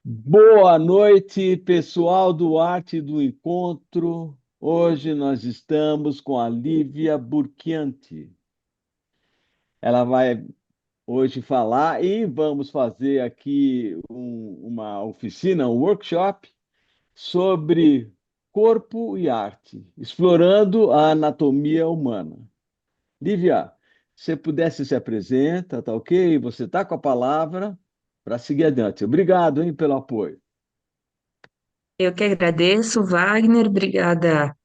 Boa noite, pessoal do Arte do Encontro. Hoje nós estamos com a Lívia Burchianti. Ela vai hoje falar e vamos fazer aqui uma oficina, um workshop sobre corpo e arte, explorando a anatomia humana. Lívia, se você pudesse se apresenta, tá ok? Você está com a palavra para seguir adiante. Obrigado, hein, pelo apoio. Eu que agradeço, Wagner, obrigada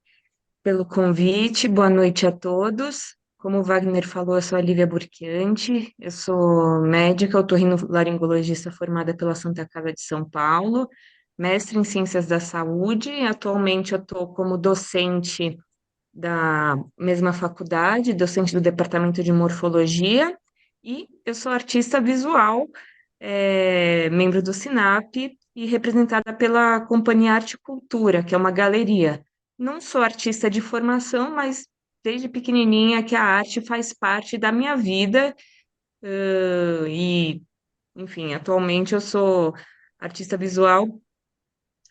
pelo convite, boa noite a todos. Como o Wagner falou, eu sou a Lívia Burchianti, eu sou médica otorrinolaringologista formada pela Santa Casa de São Paulo, mestre em Ciências da Saúde, e atualmente eu estou como docente da mesma faculdade, docente do Departamento de Morfologia, e eu sou artista visual, membro do SINAP e representada pela Companhia Arte e Cultura, que é uma galeria. Não sou artista de formação, mas desde pequenininha que a arte faz parte da minha vida, e, enfim, atualmente eu sou artista visual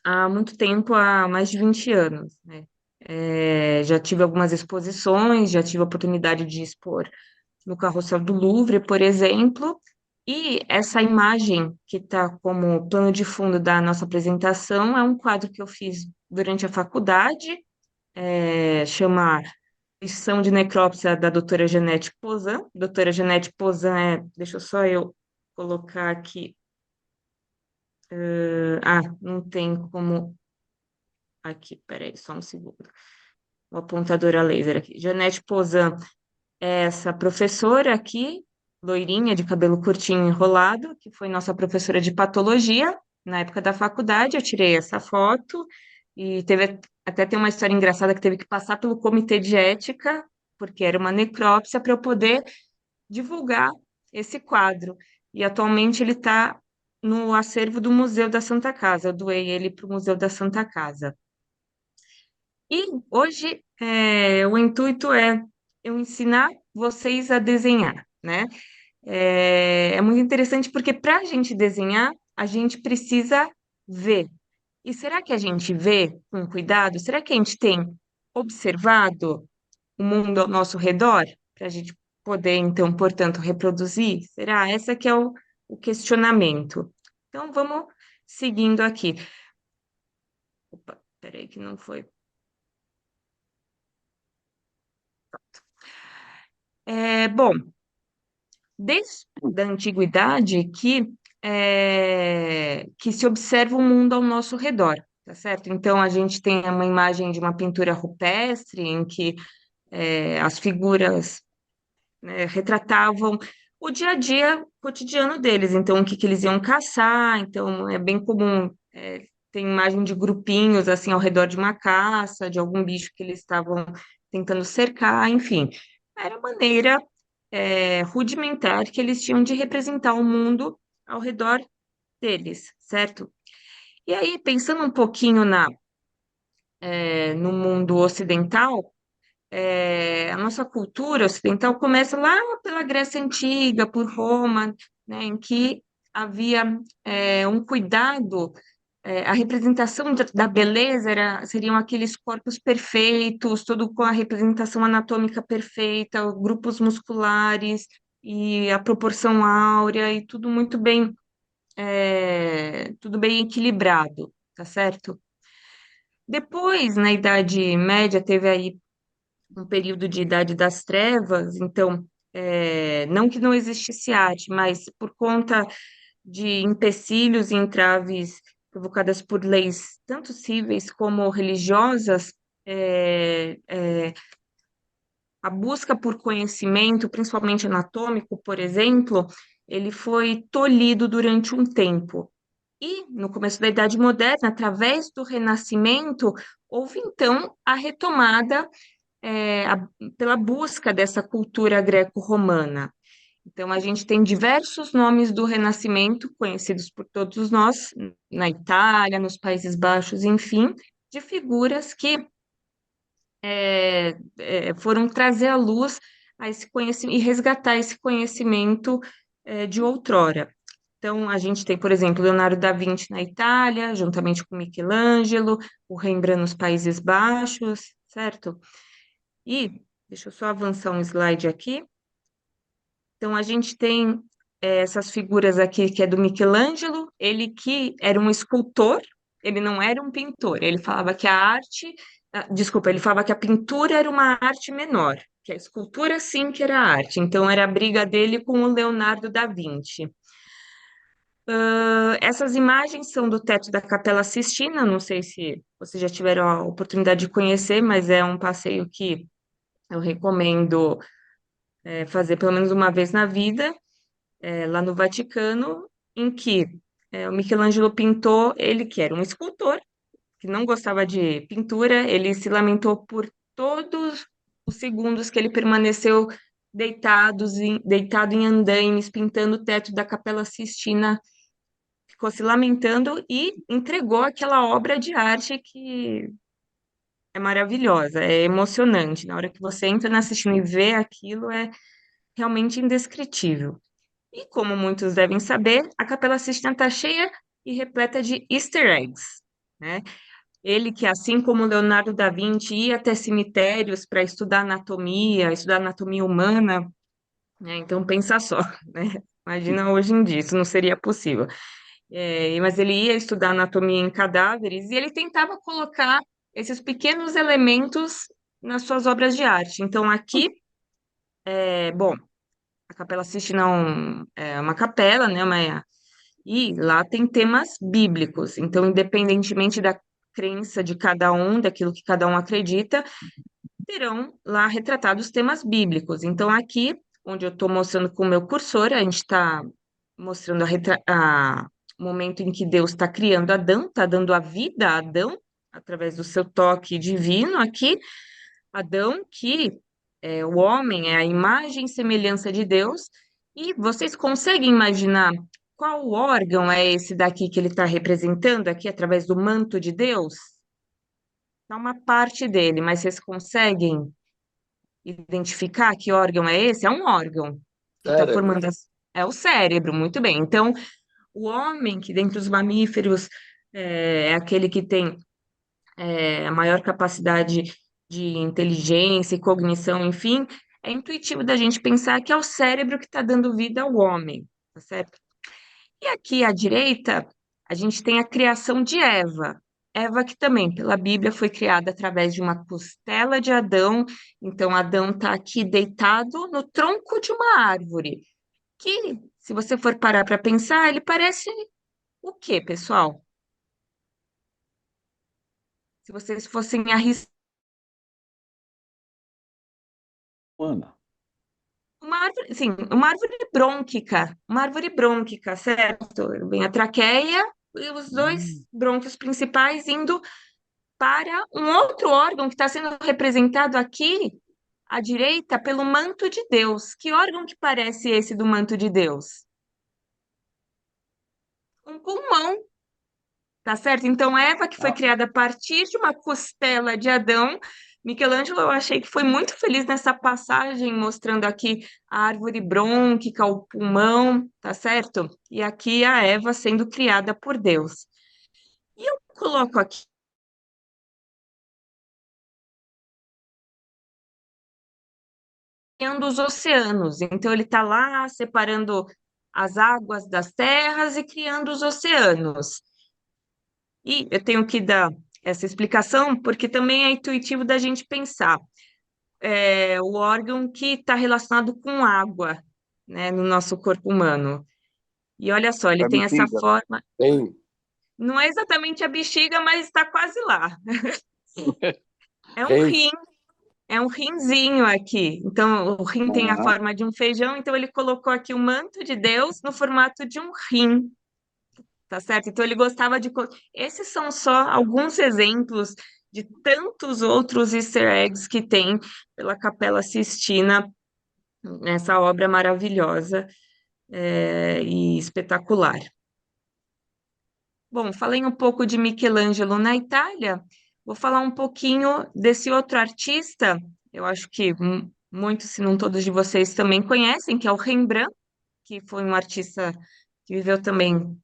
há muito tempo, há mais de 20 anos, né? Já tive algumas exposições, já tive a oportunidade de expor no Carrossel do Louvre, por exemplo, e essa imagem que está como plano de fundo da nossa apresentação é um quadro que eu fiz durante a faculdade, chama Lição de Necrópsia da doutora Janete Pozan. Doutora Janete Pozan deixa eu só eu colocar aqui, não tem como, aqui, peraí, só um segundo, o apontador a laser aqui. Janete Pozan é essa professora aqui, loirinha, de cabelo curtinho enrolado, que foi nossa professora de patologia na época da faculdade. Eu tirei essa foto e teve até tem uma história engraçada que teve que passar pelo comitê de ética, porque era uma necrópsia, para eu poder divulgar esse quadro. E atualmente ele está no acervo do Museu da Santa Casa. Eu doei ele para o Museu da Santa Casa. E hoje o intuito é eu ensinar vocês a desenhar, né? É muito interessante porque para a gente desenhar, a gente precisa ver. E será que a gente vê com cuidado? Será que a gente tem observado o mundo ao nosso redor para a gente poder, então, portanto, reproduzir? Será? Esse que é o questionamento. Então, vamos seguindo aqui. Opa, peraí que não foi. Bom, desde a antiguidade que se observa o mundo ao nosso redor, tá certo? Então, a gente tem uma imagem de uma pintura rupestre em que as figuras, né, retratavam o dia a dia cotidiano deles, então, o que eles iam caçar, então, é bem comum, tem imagem de grupinhos, assim, ao redor de uma caça, de algum bicho que eles estavam tentando cercar, enfim. Era a maneira rudimentar que eles tinham de representar o mundo ao redor deles, certo? E aí, pensando um pouquinho no mundo ocidental, a nossa cultura ocidental começa lá pela Grécia Antiga, por Roma, né, em que havia um cuidado, a representação da beleza seriam aqueles corpos perfeitos, tudo com a representação anatômica perfeita, grupos musculares e a proporção áurea e tudo bem equilibrado, tá certo? Depois, na Idade Média, teve aí um período de Idade das Trevas, então, não que não existisse arte, mas por conta de empecilhos e entraves provocadas por leis tanto cíveis como religiosas, é, é, a busca por conhecimento, principalmente anatômico, por exemplo, ele foi tolhido durante um tempo. E no começo da Idade Moderna, através do Renascimento, houve então a retomada pela busca dessa cultura greco-romana. Então, a gente tem diversos nomes do Renascimento, conhecidos por todos nós, na Itália, nos Países Baixos, enfim, de figuras que foram trazer à luz a esse conhecimento e resgatar esse conhecimento de outrora. Então, a gente tem, por exemplo, Leonardo da Vinci na Itália, juntamente com Michelangelo, o Rembrandt nos Países Baixos, certo? E, deixa eu só avançar um slide aqui. Então, a gente tem essas figuras aqui, que é do Michelangelo, ele que era um escultor, ele não era um pintor, ele falava que a arte, desculpa, ele falava que a pintura era uma arte menor, que a escultura sim que era arte, então era a briga dele com o Leonardo da Vinci. Essas imagens são do teto da Capela Sistina, não sei se vocês já tiveram a oportunidade de conhecer, mas é um passeio que eu recomendo fazer pelo menos uma vez na vida, lá no Vaticano, em que o Michelangelo pintou, ele que era um escultor, que não gostava de pintura, ele se lamentou por todos os segundos que ele permaneceu deitado em andaimes, pintando o teto da Capela Sistina, ficou se lamentando e entregou aquela obra de arte que é maravilhosa, é emocionante. Na hora que você entra na Sistina e vê aquilo, é realmente indescritível. E como muitos devem saber, a Capela Sistina está cheia e repleta de easter eggs, né? Ele que, assim como Leonardo da Vinci, ia até cemitérios para estudar anatomia humana, né? Então pensa só, né? Imagina hoje em dia, isso não seria possível. Mas ele ia estudar anatomia em cadáveres e ele tentava colocar esses pequenos elementos nas suas obras de arte. Então aqui, bom, a Capela Sistina é uma capela, né? E lá tem temas bíblicos. Então, independentemente da crença de cada um, daquilo que cada um acredita, terão lá retratados temas bíblicos. Então, aqui, onde eu estou mostrando com o meu cursor, a gente está mostrando o momento em que Deus está criando Adão, está dando a vida a Adão, através do seu toque divino aqui. Adão, que é o homem, é a imagem e semelhança de Deus. E vocês conseguem imaginar qual órgão é esse daqui que ele está representando aqui através do manto de Deus? É uma parte dele, mas vocês conseguem identificar que órgão é esse? É um órgão que está Cérebro. formando é o cérebro, muito bem. Então, o homem, que dentre os mamíferos é aquele que tem a maior capacidade de inteligência e cognição, enfim, é intuitivo da gente pensar que é o cérebro que está dando vida ao homem, tá certo? E aqui à direita, a gente tem a criação de Eva. Eva, que também, pela Bíblia, foi criada através de uma costela de Adão. Então, Adão está aqui deitado no tronco de uma árvore, que, se você for parar para pensar, ele parece o quê, pessoal? Se vocês fossem arriscar Ana. uma árvore, sim, uma árvore brônquica, certo? Vem a traqueia e os dois Hum, brônquios principais indo para um outro órgão que está sendo representado aqui à direita pelo manto de Deus. Que órgão que parece esse do manto de Deus? Um pulmão, tá certo? Então, Eva, que foi ah, criada a partir de uma costela de Adão, Michelangelo, eu achei que foi muito feliz nessa passagem, mostrando aqui a árvore brônquica, o pulmão, tá certo? E aqui a Eva sendo criada por Deus. E eu coloco aqui criando os oceanos. Então, ele está lá separando as águas das terras e criando os oceanos. E eu tenho que dar essa explicação porque também é intuitivo da gente pensar. O órgão que está relacionado com água, né, no nosso corpo humano. E olha só, ele A tem essa bexiga. forma. Tem. Não é exatamente a bexiga, mas está quase lá. É um Tem. rim, é um rinzinho aqui. Então, o rim tem a ah, forma de um feijão, então ele colocou aqui o manto de Deus no formato de um rim, tá certo? Então, ele gostava de. Esses são só alguns exemplos de tantos outros easter eggs que tem pela Capela Sistina nessa obra maravilhosa, e espetacular. Bom, falei um pouco de Michelangelo na Itália, vou falar um pouquinho desse outro artista, eu acho que muitos, se não todos de vocês também conhecem, que é o Rembrandt, que foi um artista que viveu também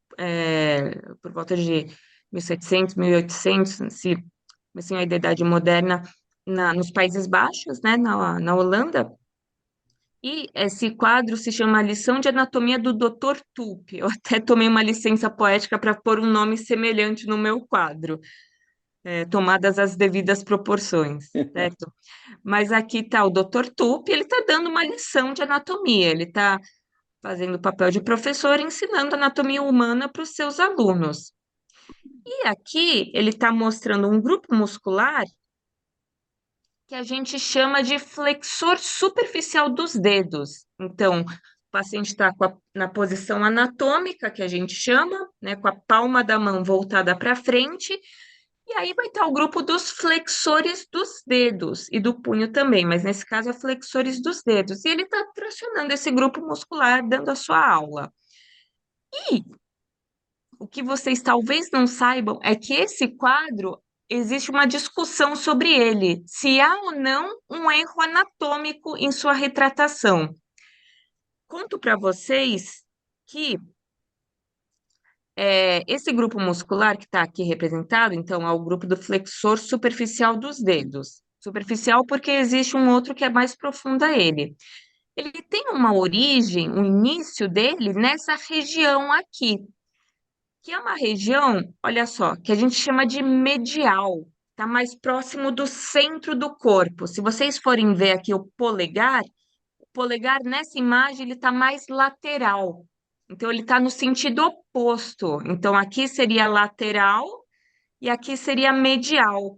por volta de 1700, 1800, se assim, a Idade Moderna, nos Países Baixos, né, na Holanda. E esse quadro se chama Lição de Anatomia do Dr. Tupi. Eu até tomei uma licença poética para pôr um nome semelhante no meu quadro, tomadas as devidas proporções, certo? Mas aqui está o Dr. Tupi, ele está dando uma lição de anatomia, ele está fazendo o papel de professor, ensinando anatomia humana para os seus alunos. E aqui ele está mostrando um grupo muscular que a gente chama de flexor superficial dos dedos. Então, o paciente está na posição anatômica, que a gente chama, né, com a palma da mão voltada para frente, e aí vai estar o grupo dos flexores dos dedos e do punho também, mas nesse caso é flexores dos dedos. E ele está tracionando esse grupo muscular, dando a sua aula. E o que vocês talvez não saibam é que esse quadro existe uma discussão sobre ele, se há ou não um erro anatômico em sua retratação. Conto para vocês que esse grupo muscular que está aqui representado, então, é o grupo do flexor superficial dos dedos. Superficial porque existe um outro que é mais profundo a ele. Ele tem uma origem, um início dele nessa região aqui, que é uma região, olha só, que a gente chama de medial, está mais próximo do centro do corpo. Se vocês forem ver aqui o polegar nessa imagem ele está mais lateral. Então ele está no sentido oposto. Então aqui seria lateral e aqui seria medial,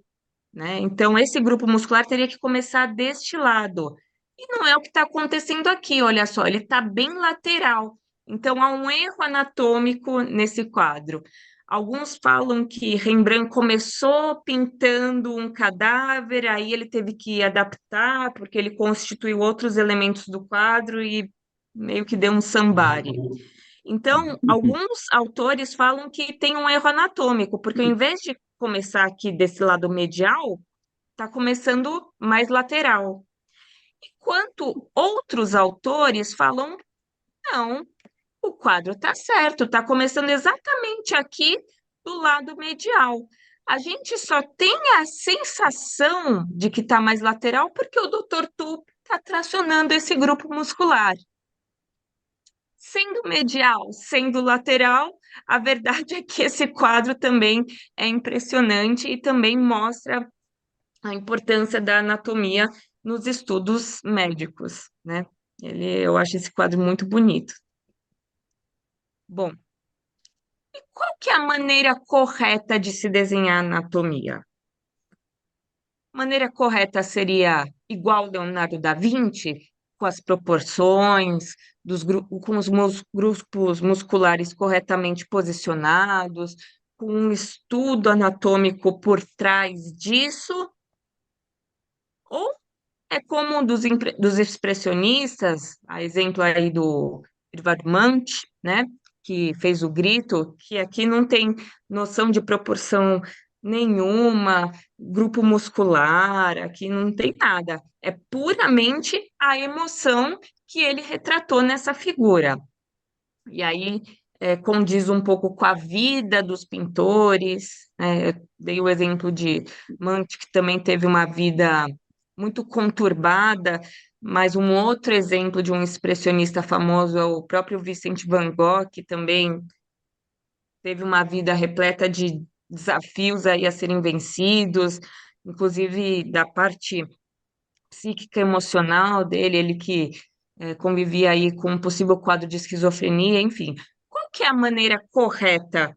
né? Então esse grupo muscular teria que começar deste lado. E não é o que está acontecendo aqui, olha só, ele está bem lateral. Então há um erro anatômico nesse quadro. Alguns falam que Rembrandt começou pintando um cadáver, aí ele teve que adaptar, porque ele constituiu outros elementos do quadro e meio que deu um sambari. Então, alguns autores falam que tem um erro anatômico, porque ao invés de começar aqui desse lado medial, está começando mais lateral. Enquanto outros autores falam, não, o quadro está certo, está começando exatamente aqui do lado medial. A gente só tem a sensação de que está mais lateral porque o Dr. Tup está tracionando esse grupo muscular. Sendo medial, sendo lateral, a verdade é que esse quadro também é impressionante e também mostra a importância da anatomia nos estudos médicos, né? Eu acho esse quadro muito bonito. Bom, e qual que é a maneira correta de se desenhar anatomia? A maneira correta seria igual Leonardo da Vinci, com as proporções, com os grupos musculares corretamente posicionados, com um estudo anatômico por trás disso, ou é como dos expressionistas, a exemplo aí do Edvard Munch, né, que fez o Grito, que aqui não tem noção de proporção nenhuma, grupo muscular, aqui não tem nada. É puramente a emoção que ele retratou nessa figura. E aí condiz um pouco com a vida dos pintores, né? Eu dei o exemplo de Munch, que também teve uma vida muito conturbada, mas um outro exemplo de um expressionista famoso é o próprio Vicente Van Gogh, que também teve uma vida repleta de desafios aí a serem vencidos, inclusive da parte psíquica emocional dele, ele que convivia aí com um possível quadro de esquizofrenia, enfim. Qual que é a maneira correta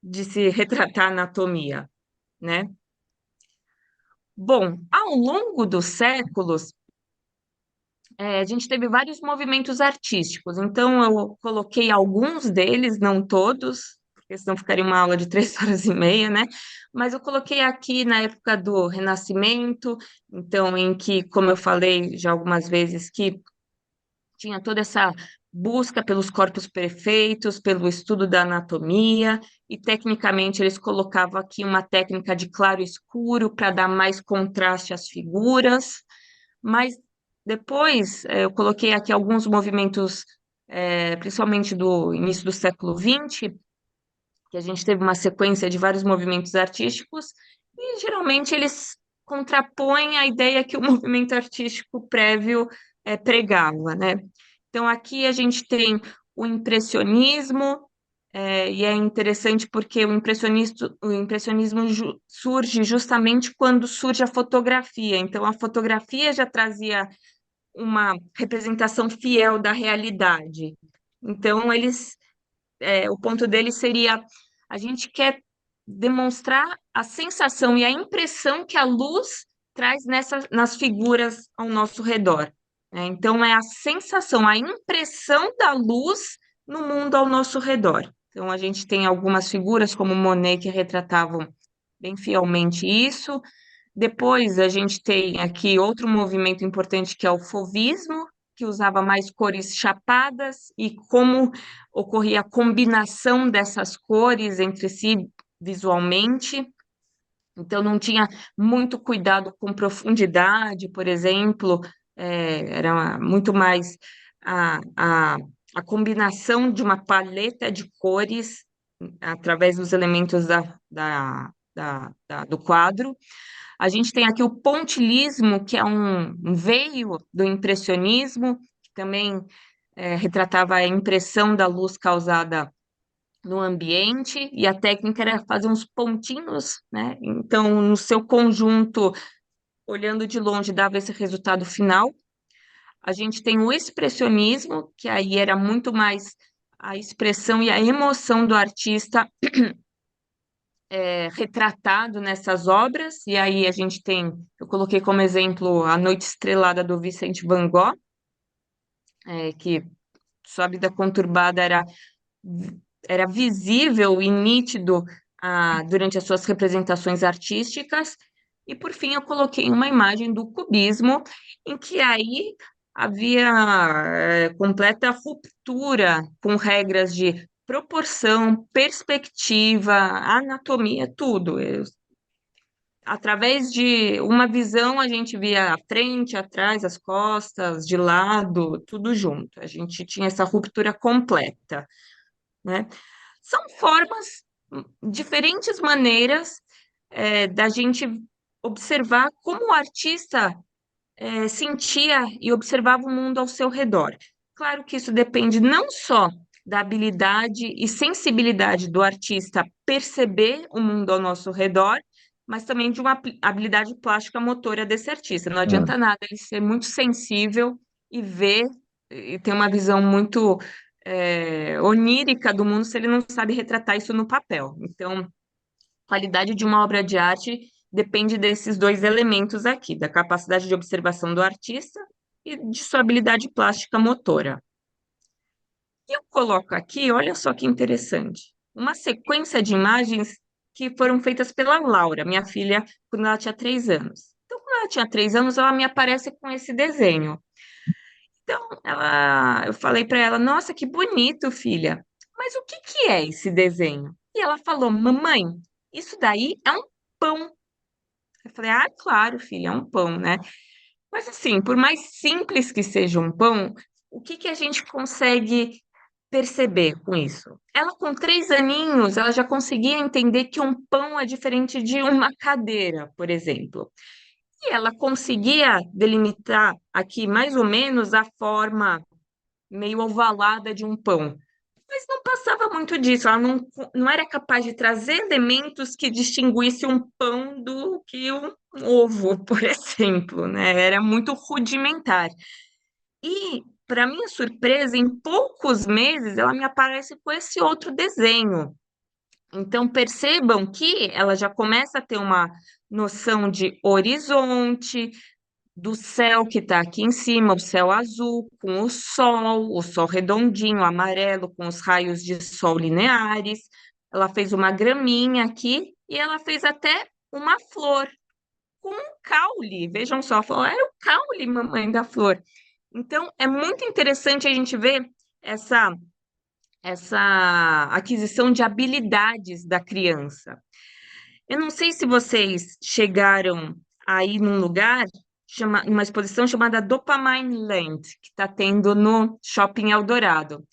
de se retratar a anatomia, né? Bom, ao longo dos séculos, a gente teve vários movimentos artísticos, então eu coloquei alguns deles, não todos, porque senão ficaria uma aula de 3 horas e meia, né? Mas eu coloquei aqui na época do Renascimento, então, em que, como eu falei já algumas vezes, que tinha toda essa busca pelos corpos perfeitos, pelo estudo da anatomia, e tecnicamente eles colocavam aqui uma técnica de claro e escuro para dar mais contraste às figuras, mas depois eu coloquei aqui alguns movimentos principalmente do início do século XX, que a gente teve uma sequência de vários movimentos artísticos, e geralmente eles contrapõem a ideia que o movimento artístico prévio pregava, né? Então, aqui a gente tem o impressionismo, e é interessante porque o impressionismo surge justamente quando surge a fotografia. Então, a fotografia já trazia uma representação fiel da realidade. Então, o ponto deles seria: a gente quer demonstrar a sensação e a impressão que a luz traz nas figuras ao nosso redor, né? Então, é a sensação, a impressão da luz no mundo ao nosso redor. Então, a gente tem algumas figuras, como Monet, que retratavam bem fielmente isso. Depois, a gente tem aqui outro movimento importante, que é o fauvismo, que usava mais cores chapadas, e como ocorria a combinação dessas cores entre si visualmente. Então, não tinha muito cuidado com profundidade, por exemplo, era muito mais a, a, a combinação de uma paleta de cores através dos elementos do quadro. A gente tem aqui o pontilhismo, que é um veio do impressionismo, que também retratava a impressão da luz causada no ambiente, e a técnica era fazer uns pontinhos, né? Então, no seu conjunto, olhando de longe, dava esse resultado final. A gente tem o expressionismo, que aí era muito mais a expressão e a emoção do artista retratado nessas obras, e aí a gente tem, eu coloquei como exemplo A Noite Estrelada do Vicente Van Gogh, que sua vida conturbada era visível e nítido durante as suas representações artísticas. E, por fim, eu coloquei uma imagem do cubismo, em que aí havia completa ruptura com regras de proporção, perspectiva, anatomia, tudo. Através de uma visão, a gente via a frente, atrás, as costas, de lado, tudo junto. A gente tinha essa ruptura completa, né? São formas, diferentes maneiras da gente observar como o artista sentia e observava o mundo ao seu redor. Claro que isso depende não só da habilidade e sensibilidade do artista perceber o mundo ao nosso redor, mas também de uma habilidade plástica motora desse artista. Não É. adianta nada ele ser muito sensível e ver e ter uma visão muito onírica do mundo se ele não sabe retratar isso no papel. Então, a qualidade de uma obra de arte depende desses dois elementos aqui, da capacidade de observação do artista e de sua habilidade plástica motora. E eu coloco aqui, olha só que interessante, uma sequência de imagens que foram feitas pela Laura, minha filha, quando ela tinha 3 anos. Então, quando ela tinha 3 anos, ela me aparece com esse desenho. Então, eu falei para ela: Nossa, que bonito, filha. Mas o que que é esse desenho? E ela falou: Mamãe, isso daí é um pão. Eu falei: Ah, claro, filha, é um pão, né? Mas assim, por mais simples que seja um pão, o que que a gente consegue perceber com isso? Ela, com 3 aninhos, ela já conseguia entender que um pão é diferente de uma cadeira, por exemplo. E ela conseguia delimitar aqui mais ou menos a forma meio ovalada de um pão. Mas não passava muito disso, ela não era capaz de trazer elementos que distinguisse um pão do que um ovo, por exemplo, né? Era muito rudimentar. E, para minha surpresa, em poucos meses ela me aparece com esse outro desenho. Então, percebam que ela já começa a ter uma noção de horizonte, do céu que está aqui em cima, o céu azul, com o sol redondinho, amarelo, com os raios de sol lineares. Ela fez uma graminha aqui e ela fez até uma flor com um caule. Vejam só, falou, era o caule, mamãe, da flor. Então, é muito interessante a gente ver essa, essa aquisição de habilidades da criança. Eu não sei se vocês chegaram aí num lugar uma exposição chamada Dopamine Land, que está tendo no Shopping Eldorado.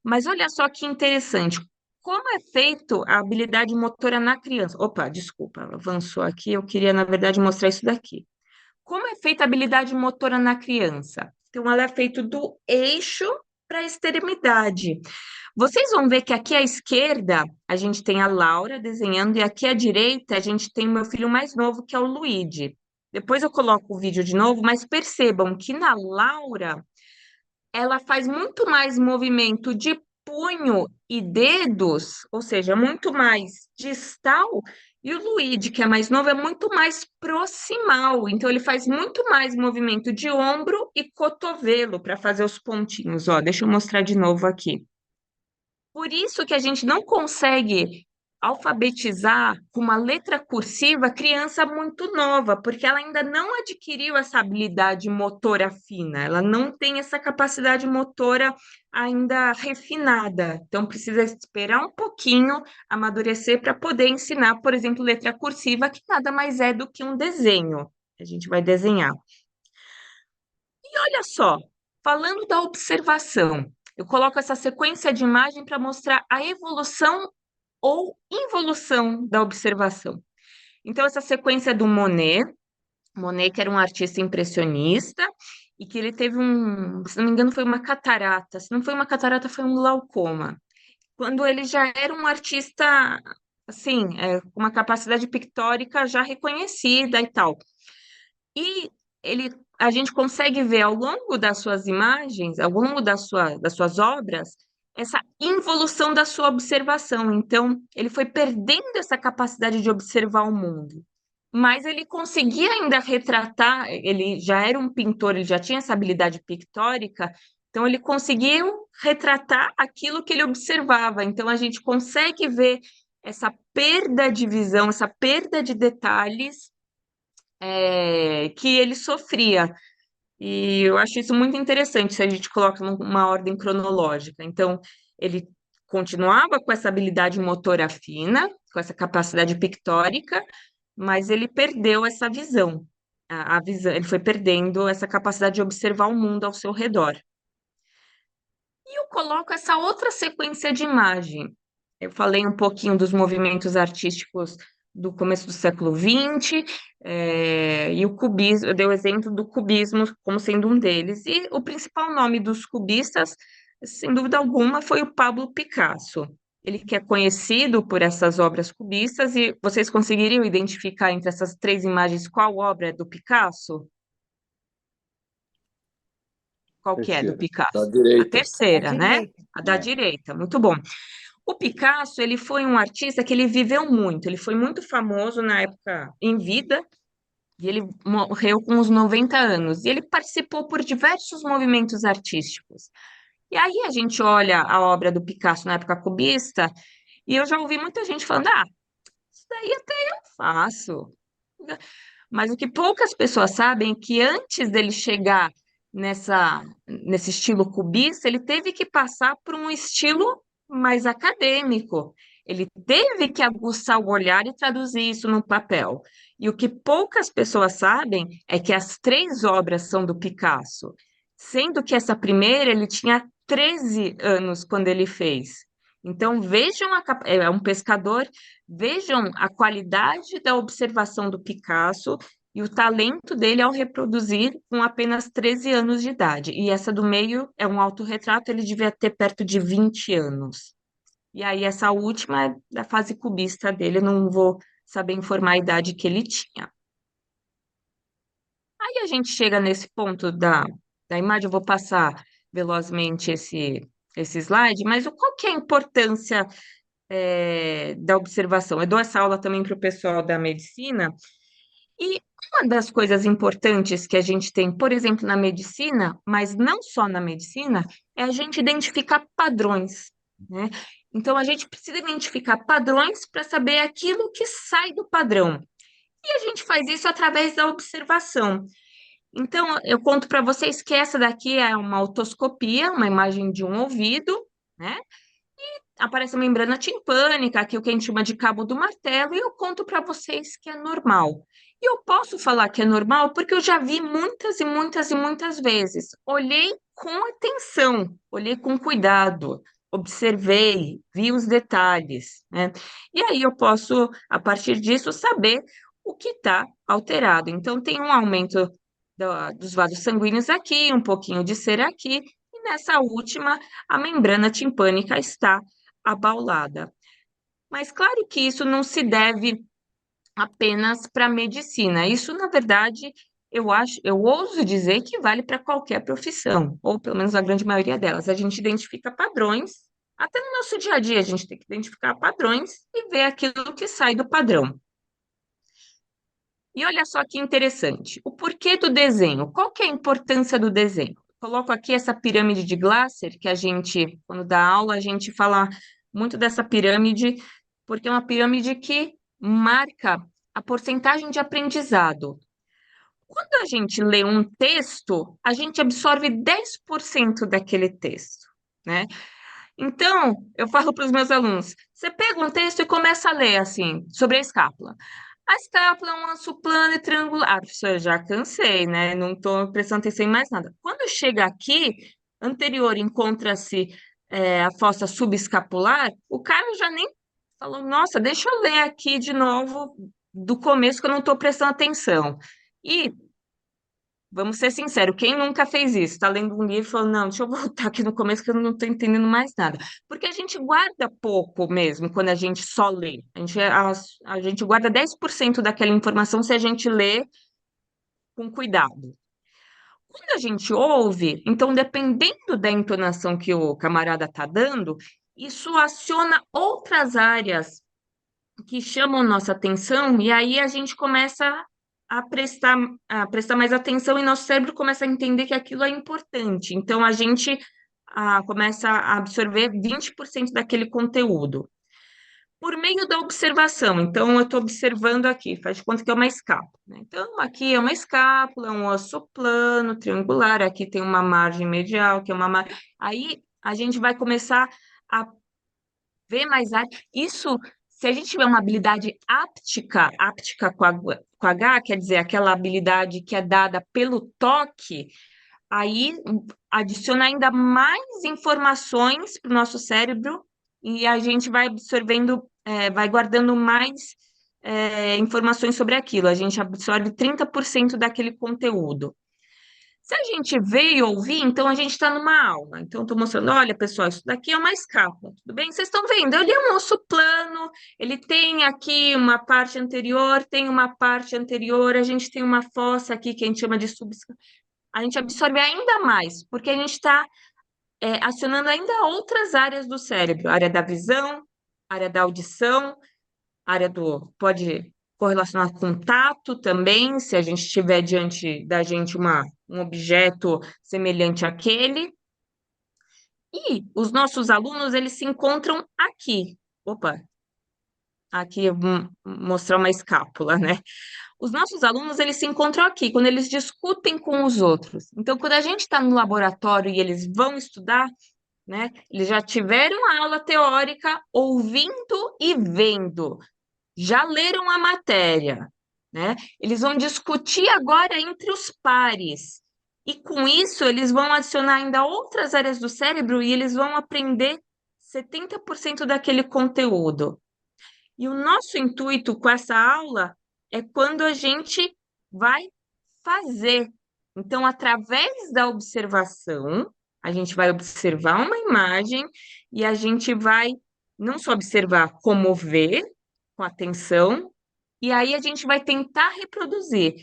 Mas olha só que interessante, como é feito a habilidade motora na criança? Opa, desculpa, avançou aqui, eu queria, na verdade, mostrar isso daqui. Como é feita a habilidade motora na criança? Então, ela é feita do eixo para a extremidade. Vocês vão ver que aqui à esquerda a gente tem a Laura desenhando, e aqui à direita a gente tem o meu filho mais novo, que é o Luigi. Depois eu coloco o vídeo de novo, mas percebam que na Laura ela faz muito mais movimento de punho e dedos, ou seja, muito mais distal, e o Luigi, que é mais novo, é muito mais proximal. Então, ele faz muito mais movimento de ombro e cotovelo para fazer os pontinhos. Ó, deixa eu mostrar de novo aqui. Por isso que a gente não consegue alfabetizar com uma letra cursiva criança muito nova, porque ela ainda não adquiriu essa habilidade motora fina, ela não tem essa capacidade motora ainda refinada. Então, precisa esperar um pouquinho amadurecer para poder ensinar, por exemplo, letra cursiva, que nada mais é do que um desenho. A gente vai desenhar. E olha só, falando da observação, eu coloco essa sequência de imagem para mostrar a evolução ou involução da observação. Então, essa sequência do Monet, que era um artista impressionista, e que ele teve se não me engano, foi uma catarata. Se não foi uma catarata, foi um glaucoma. Quando ele já era um artista, assim, com uma capacidade pictórica já reconhecida e tal. E a gente consegue ver ao longo das suas imagens, ao longo das suas obras, essa involução da sua observação. Então, ele foi perdendo essa capacidade de observar o mundo. Mas ele conseguia ainda retratar, ele já era um pintor, ele já tinha essa habilidade pictórica, então ele conseguiu retratar aquilo que ele observava. Então, a gente consegue ver essa perda de visão, essa perda de detalhes que ele sofria. E eu acho isso muito interessante se a gente coloca numa ordem cronológica. Então, ele continuava com essa habilidade motora fina, com essa capacidade pictórica, mas ele perdeu essa visão. A visão, ele foi perdendo essa capacidade de observar o mundo ao seu redor. E eu coloco essa outra sequência de imagem. Eu falei um pouquinho dos movimentos artísticos do começo do século XX, e o cubismo, eu dei o exemplo do cubismo como sendo um deles. E o principal nome dos cubistas, sem dúvida alguma, foi o Pablo Picasso. Ele que é conhecido por essas obras cubistas, e vocês conseguiriam identificar entre essas três imagens qual obra é do Picasso? Qual que é do Terceira, da Picasso? A direita. A terceira, né? direita. A da É. direita, muito bom. O Picasso, ele foi um artista que ele viveu muito, ele foi muito famoso na época em vida, e ele morreu com uns 90 anos, e ele participou por diversos movimentos artísticos. E aí a gente olha a obra do Picasso na época cubista, e eu já ouvi muita gente falando, isso daí até eu faço. Mas o que poucas pessoas sabem é que antes dele chegar nesse estilo cubista, ele teve que passar por um estilo mais acadêmico. Ele teve que aguçar o olhar e traduzir isso no papel. E o que poucas pessoas sabem é que as três obras são do Picasso, sendo que essa primeira ele tinha 13 anos quando ele fez. Então, vejam, é um pescador. Vejam a qualidade da observação do Picasso e o talento dele ao reproduzir com apenas 13 anos de idade. E essa do meio é um autorretrato, ele devia ter perto de 20 anos. E aí, essa última é da fase cubista dele, eu não vou saber informar a idade que ele tinha. Aí a gente chega nesse ponto da imagem, eu vou passar velozmente esse slide, mas qual que é a importância da observação? Eu dou essa aula também para o pessoal da medicina, e uma das coisas importantes que a gente tem, por exemplo, na medicina, mas não só na medicina, é a gente identificar padrões, né? Então, a gente precisa identificar padrões para saber aquilo que sai do padrão. E a gente faz isso através da observação. Então, eu conto para vocês que essa daqui é uma otoscopia, uma imagem de um ouvido, né? Aparece a membrana timpânica, aqui o que a gente chama de cabo do martelo, e eu conto para vocês que é normal. E eu posso falar que é normal porque eu já vi muitas e muitas e muitas vezes. Olhei com atenção, olhei com cuidado, observei, vi os detalhes, né? E aí eu posso, a partir disso, saber o que está alterado. Então, tem um aumento dos vasos sanguíneos aqui, um pouquinho de cera aqui, e nessa última, a membrana timpânica está abaulada. Mas claro que isso não se deve apenas para a medicina. Isso, na verdade, eu ouso dizer que vale para qualquer profissão, ou pelo menos a grande maioria delas. A gente identifica padrões, até no nosso dia a dia a gente tem que identificar padrões e ver aquilo que sai do padrão. E olha só que interessante, o porquê do desenho? Qual que é a importância do desenho? Coloco aqui essa pirâmide de Glasser, que a gente, quando dá aula, a gente fala muito dessa pirâmide, porque é uma pirâmide que marca a porcentagem de aprendizado. Quando a gente lê um texto, a gente absorve 10% daquele texto, né? Então, eu falo para os meus alunos: você pega um texto e começa a ler assim, sobre a escápula. A escápula é um osso plano e triangular. Ah, professor, eu já cansei, né? Não estou prestando atenção em mais nada. Quando chega aqui, anterior encontra-se a fossa subescapular, o cara já nem falou, nossa, deixa eu ler aqui de novo do começo que eu não estou prestando atenção. E vamos ser sinceros, quem nunca fez isso? Está lendo um livro e falou, não, deixa eu voltar aqui no começo que eu não estou entendendo mais nada. Porque a gente guarda pouco mesmo quando a gente só lê. A gente guarda 10% daquela informação se a gente lê com cuidado. Quando a gente ouve, então, dependendo da entonação que o camarada está dando, isso aciona outras áreas que chamam nossa atenção, e aí a gente começa a prestar mais atenção e nosso cérebro começa a entender que aquilo é importante. Então, a gente começa a absorver 20% daquele conteúdo. Por meio da observação, então eu estou observando aqui, faz de conta que é uma escápula, né? Então, aqui é uma escápula, é um osso plano, triangular, aqui tem uma margem medial, que é uma margem. Aí a gente vai começar a ver mais arte. Isso, se a gente tiver uma habilidade áptica, áptica com H, quer dizer, aquela habilidade que é dada pelo toque, aí adiciona ainda mais informações para o nosso cérebro e a gente vai absorvendo, vai guardando mais informações sobre aquilo. A gente absorve 30% daquele conteúdo. Se a gente vê e ouvir, então a gente está numa aula. Então, estou mostrando, olha, pessoal, isso daqui é uma escápula, tudo bem? Vocês estão vendo? Ele é um osso plano, ele tem aqui uma parte anterior, tem uma parte anterior, a gente tem uma fossa aqui que a gente chama de subescápula. A gente absorve ainda mais, porque a gente está acionando ainda outras áreas do cérebro, área da visão, área da audição, área do pode correlacionar com tato também, se a gente tiver diante da gente um objeto semelhante àquele. E os nossos alunos, eles se encontram aqui. Opa, aqui eu vou mostrar uma escápula, né? Os nossos alunos, eles se encontram aqui, quando eles discutem com os outros. Então, quando a gente está no laboratório e eles vão estudar, né? Eles já tiveram a aula teórica ouvindo e vendo, já leram a matéria, né? Eles vão discutir agora entre os pares. E com isso, eles vão adicionar ainda outras áreas do cérebro e eles vão aprender 70% daquele conteúdo. E o nosso intuito com essa aula é quando a gente vai fazer. Então, através da observação, a gente vai observar uma imagem e a gente vai não só observar, como ver com atenção, e aí a gente vai tentar reproduzir.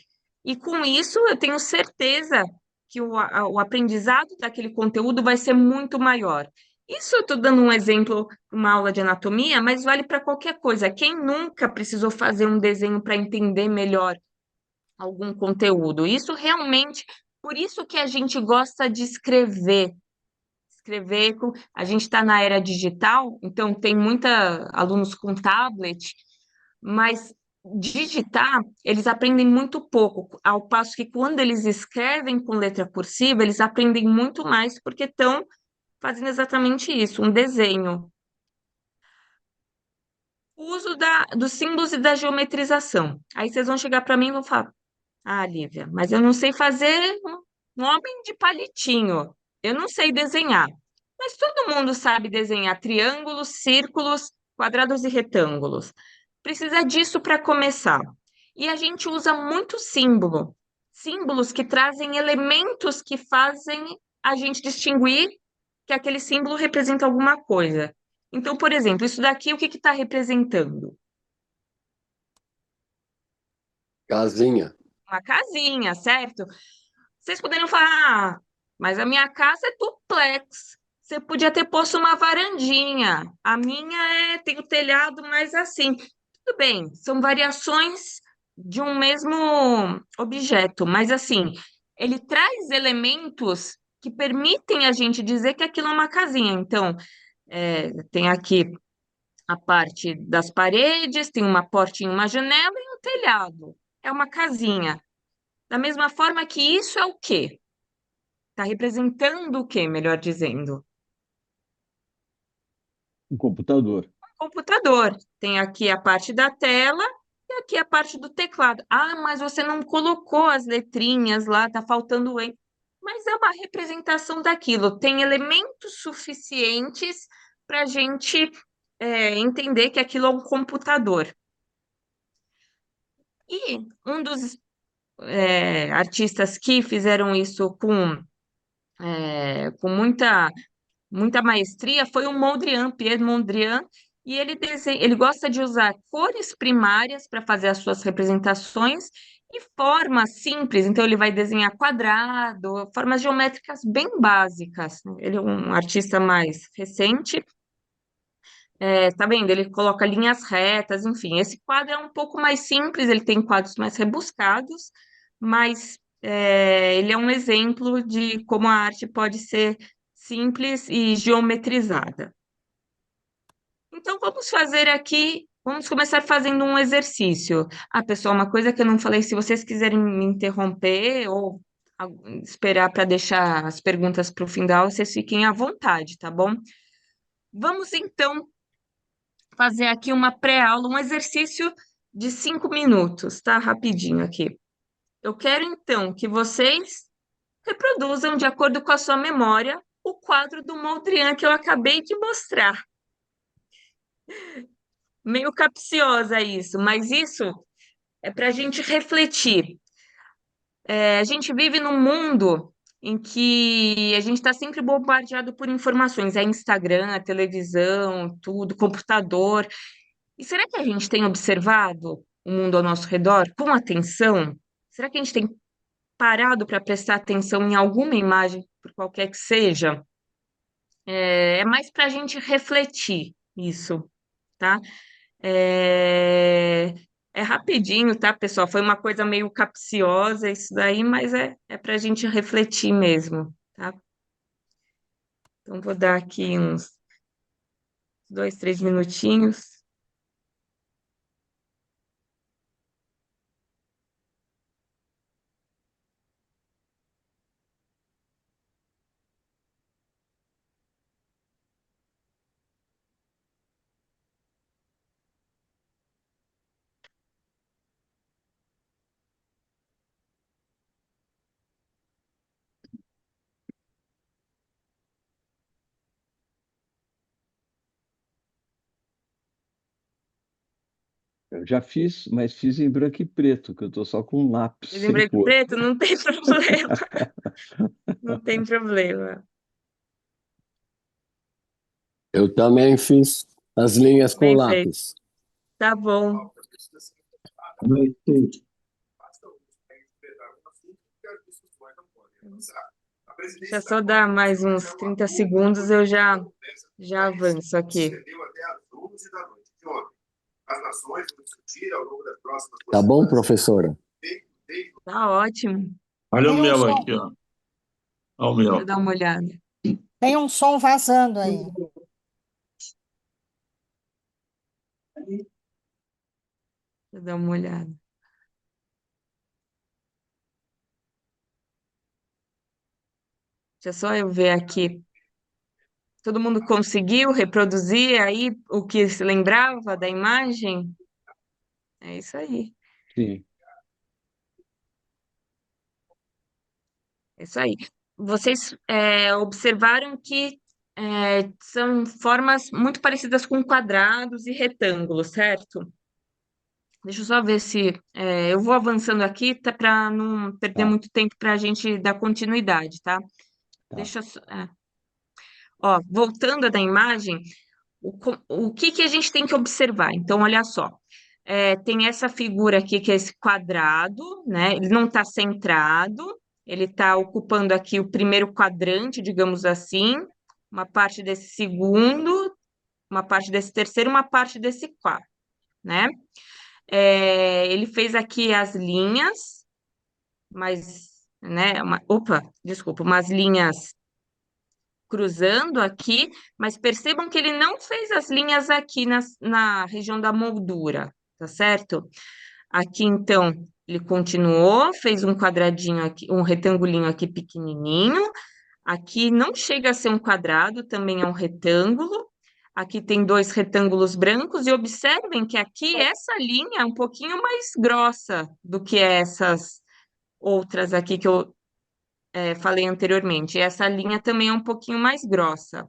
E com isso, eu tenho certeza que o aprendizado daquele conteúdo vai ser muito maior. Isso eu estou dando um exemplo, uma aula de anatomia, mas vale para qualquer coisa. Quem nunca precisou fazer um desenho para entender melhor algum conteúdo? Isso realmente, por isso que a gente gosta de escrever. A gente está na era digital, então tem muita alunos com tablet, mas digitar, eles aprendem muito pouco, ao passo que quando eles escrevem com letra cursiva, eles aprendem muito mais, porque estão fazendo exatamente isso, um desenho. o uso dos símbolos e da geometrização. Aí vocês vão chegar para mim e vão falar: Ah, Lívia, mas eu não sei fazer um homem de palitinho. Eu não sei desenhar. Mas todo mundo sabe desenhar triângulos, círculos, quadrados e retângulos. Precisa disso para começar. E a gente usa muito símbolo. Símbolos que trazem elementos que fazem a gente distinguir que aquele símbolo representa alguma coisa. Então, por exemplo, isso daqui, o que está representando? Casinha. Uma casinha, certo? Vocês poderiam falar, mas a minha casa é duplex. Você podia ter posto uma varandinha. A minha tem o telhado mais assim. Tudo bem, são variações de um mesmo objeto, mas assim, ele traz elementos que permitem a gente dizer que aquilo é uma casinha. Então, tem aqui a parte das paredes, tem uma portinha, uma janela e um telhado. É uma casinha. Da mesma forma que isso é o quê? Está representando o quê, melhor dizendo? Um computador. Computador. Tem aqui a parte da tela e aqui a parte do teclado. Ah, mas você não colocou as letrinhas lá, tá faltando o E. Mas é uma representação daquilo. Tem elementos suficientes para a gente entender que aquilo é um computador. E um dos artistas que fizeram isso com muita maestria foi o Mondrian, Pierre Mondrian, e ele gosta de usar cores primárias para fazer as suas representações e formas simples. Então, ele vai desenhar quadrado, formas geométricas bem básicas, né? Ele é um artista mais recente. Tá vendo? Ele coloca linhas retas, enfim. Esse quadro é um pouco mais simples, ele tem quadros mais rebuscados, mas ele é um exemplo de como a arte pode ser simples e geometrizada. Então, vamos fazer aqui, vamos começar fazendo um exercício. Ah, pessoal, uma coisa que eu não falei, se vocês quiserem me interromper ou esperar para deixar as perguntas para o final, vocês fiquem à vontade, tá bom? Vamos então fazer aqui uma pré-aula, um exercício de 5 minutos, tá? Rapidinho aqui. Eu quero então que vocês reproduzam, de acordo com a sua memória, o quadro do Mondrian que eu acabei de mostrar. Meio capciosa isso, mas isso é para a gente refletir. A gente vive num mundo em que a gente está sempre bombardeado por informações, é Instagram, a televisão, tudo, computador. E será que a gente tem observado o mundo ao nosso redor com atenção? Será que a gente tem parado para prestar atenção em alguma imagem, por qualquer que seja? É mais para a gente refletir isso, tá? É, é rapidinho, tá, pessoal? Foi uma coisa meio capciosa isso daí, mas é para a gente refletir mesmo, tá? Então, vou dar aqui uns 2, 3 minutinhos. Eu já fiz, mas fiz em branco e preto, que eu estou só com um lápis Em sem branco e cor. preto, não tem problema, não tem problema. Eu também fiz as linhas com Bem feito. lápis. Tá bom. Deixa eu só dar mais uns 30 segundos, eu já avanço aqui. Tá bom, professora? Tá ótimo. Olha o Tem um meu som, aqui, ó. Olha o Deixa eu meu. dar uma olhada. tem um som vazando aí. Deixa eu dar uma olhada. Deixa só eu ver aqui. Todo mundo conseguiu reproduzir aí o que se lembrava da imagem? É isso aí. Sim. É isso aí. Vocês observaram que são formas muito parecidas com quadrados e retângulos, certo? Deixa eu só ver se eu vou avançando aqui, tá, para não perder Tá, muito tempo para a gente dar continuidade, tá? tá. Deixa eu ó, voltando da imagem, o que que a gente tem que observar? Então, olha só. Tem essa figura aqui, que é esse quadrado, né? Ele não está centrado, ele está ocupando aqui o primeiro quadrante, digamos assim, uma parte desse segundo, uma parte desse terceiro, uma parte desse quarto, né? Ele fez aqui as linhas, mas, né? Desculpa, umas linhas cruzando aqui, mas percebam que ele não fez as linhas aqui na região da moldura, tá certo? Aqui, então, ele continuou, fez um quadradinho aqui, um retangulinho aqui pequenininho. Aqui não chega a ser um quadrado, também é um retângulo. Aqui tem dois retângulos brancos e observem que aqui essa linha é um pouquinho mais grossa do que essas outras aqui que eu falei anteriormente. Essa linha também é um pouquinho mais grossa.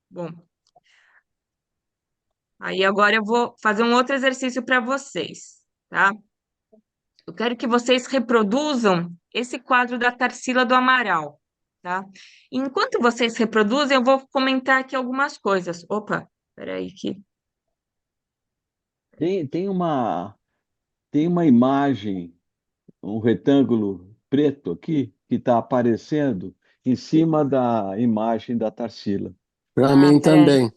Bom, aí agora eu vou fazer um outro exercício para vocês, tá? Eu quero que vocês reproduzam esse quadro da Tarsila do Amaral, tá? Enquanto vocês reproduzem, eu vou comentar aqui algumas coisas. Opa, peraí que... Tem, tem uma imagem, um retângulo preto aqui, que está aparecendo em cima da imagem da Tarsila. Para Ah, mim também.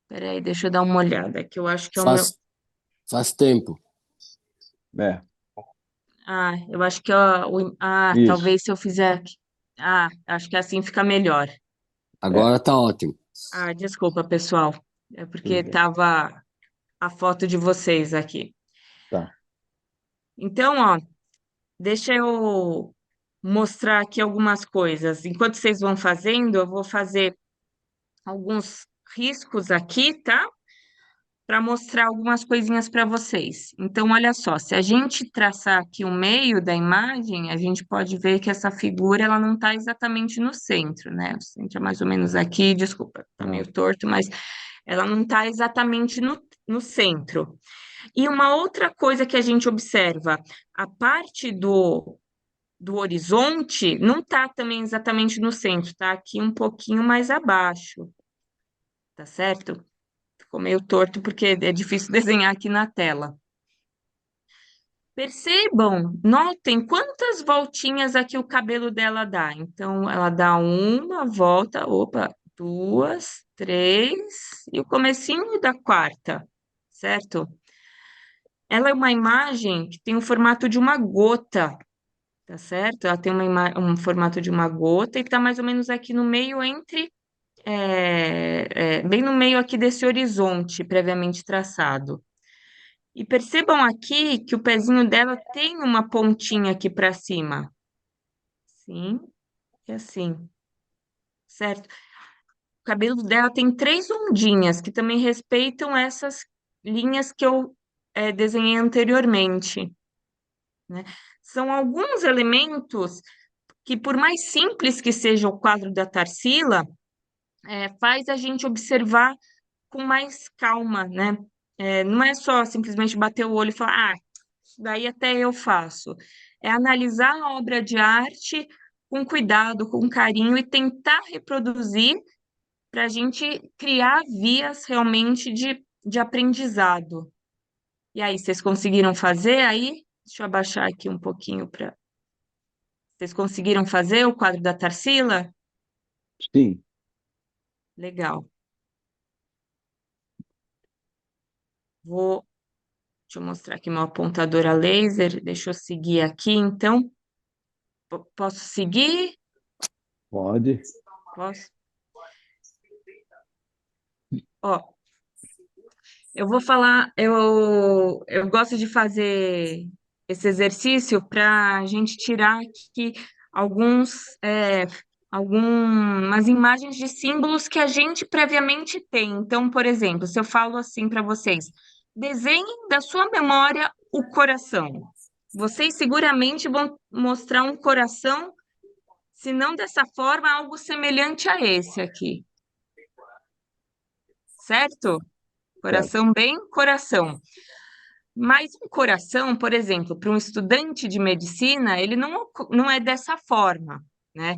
peraí, deixa eu dar uma olhada, que eu acho que é o meu... Faz tempo. É, Ah, eu acho que isso. talvez se eu fizer aqui... Ah, acho que assim fica melhor. É, Agora tá ótimo. Ah, desculpa, pessoal. É porque tudo bem. estava a foto de vocês aqui. Tá. Então, ó, deixa eu mostrar aqui algumas coisas. Enquanto vocês vão fazendo, eu vou fazer alguns riscos aqui, tá? Para mostrar algumas coisinhas para vocês. Então, olha só, se a gente traçar aqui o meio da imagem, a gente pode ver que essa figura ela não está exatamente no centro, né? O centro é mais ou menos aqui, desculpa, está Ah, meio torto, mas ela não está exatamente no centro. E uma outra coisa que a gente observa, a parte do horizonte não está também exatamente no centro, está aqui um pouquinho mais abaixo, tá certo? Ficou meio torto porque é difícil desenhar aqui na tela. Percebam, notem quantas voltinhas aqui o cabelo dela dá. Então, ela dá uma volta, opa, duas, três, e o comecinho da quarta, certo? Ela é uma imagem que tem o formato de uma gota, tá certo? Ela tem um formato de uma gota e está mais ou menos aqui no meio bem no meio aqui desse horizonte previamente traçado. E percebam aqui que o pezinho dela tem uma pontinha aqui para cima. Sim, e assim, certo? O cabelo dela tem três ondinhas que também respeitam essas linhas que eu desenhei anteriormente, né? São alguns elementos que, por mais simples que seja o quadro da Tarsila, faz a gente observar com mais calma, né? Não é só simplesmente bater o olho e falar, isso daí até eu faço. É analisar a obra de arte com cuidado, com carinho e tentar reproduzir para a gente criar vias realmente de aprendizado. E aí, vocês conseguiram fazer aí? Deixa eu abaixar aqui um pouquinho para. Vocês conseguiram fazer o quadro da Tarsila? sim. Legal. Vou, deixa eu mostrar aqui meu apontador a laser. Deixa eu seguir aqui, então. Posso seguir? Pode. Posso? Ó, eu vou falar, eu gosto de fazer esse exercício para a gente tirar aqui alguns algumas imagens de símbolos que a gente previamente tem. Então, por exemplo, se eu falo assim para vocês, desenhem da sua memória o coração. Vocês seguramente vão mostrar um coração, se não dessa forma, algo semelhante a esse aqui. Certo? Coração bem, coração. Mas um coração, por exemplo, para um estudante de medicina, ele não é dessa forma, né?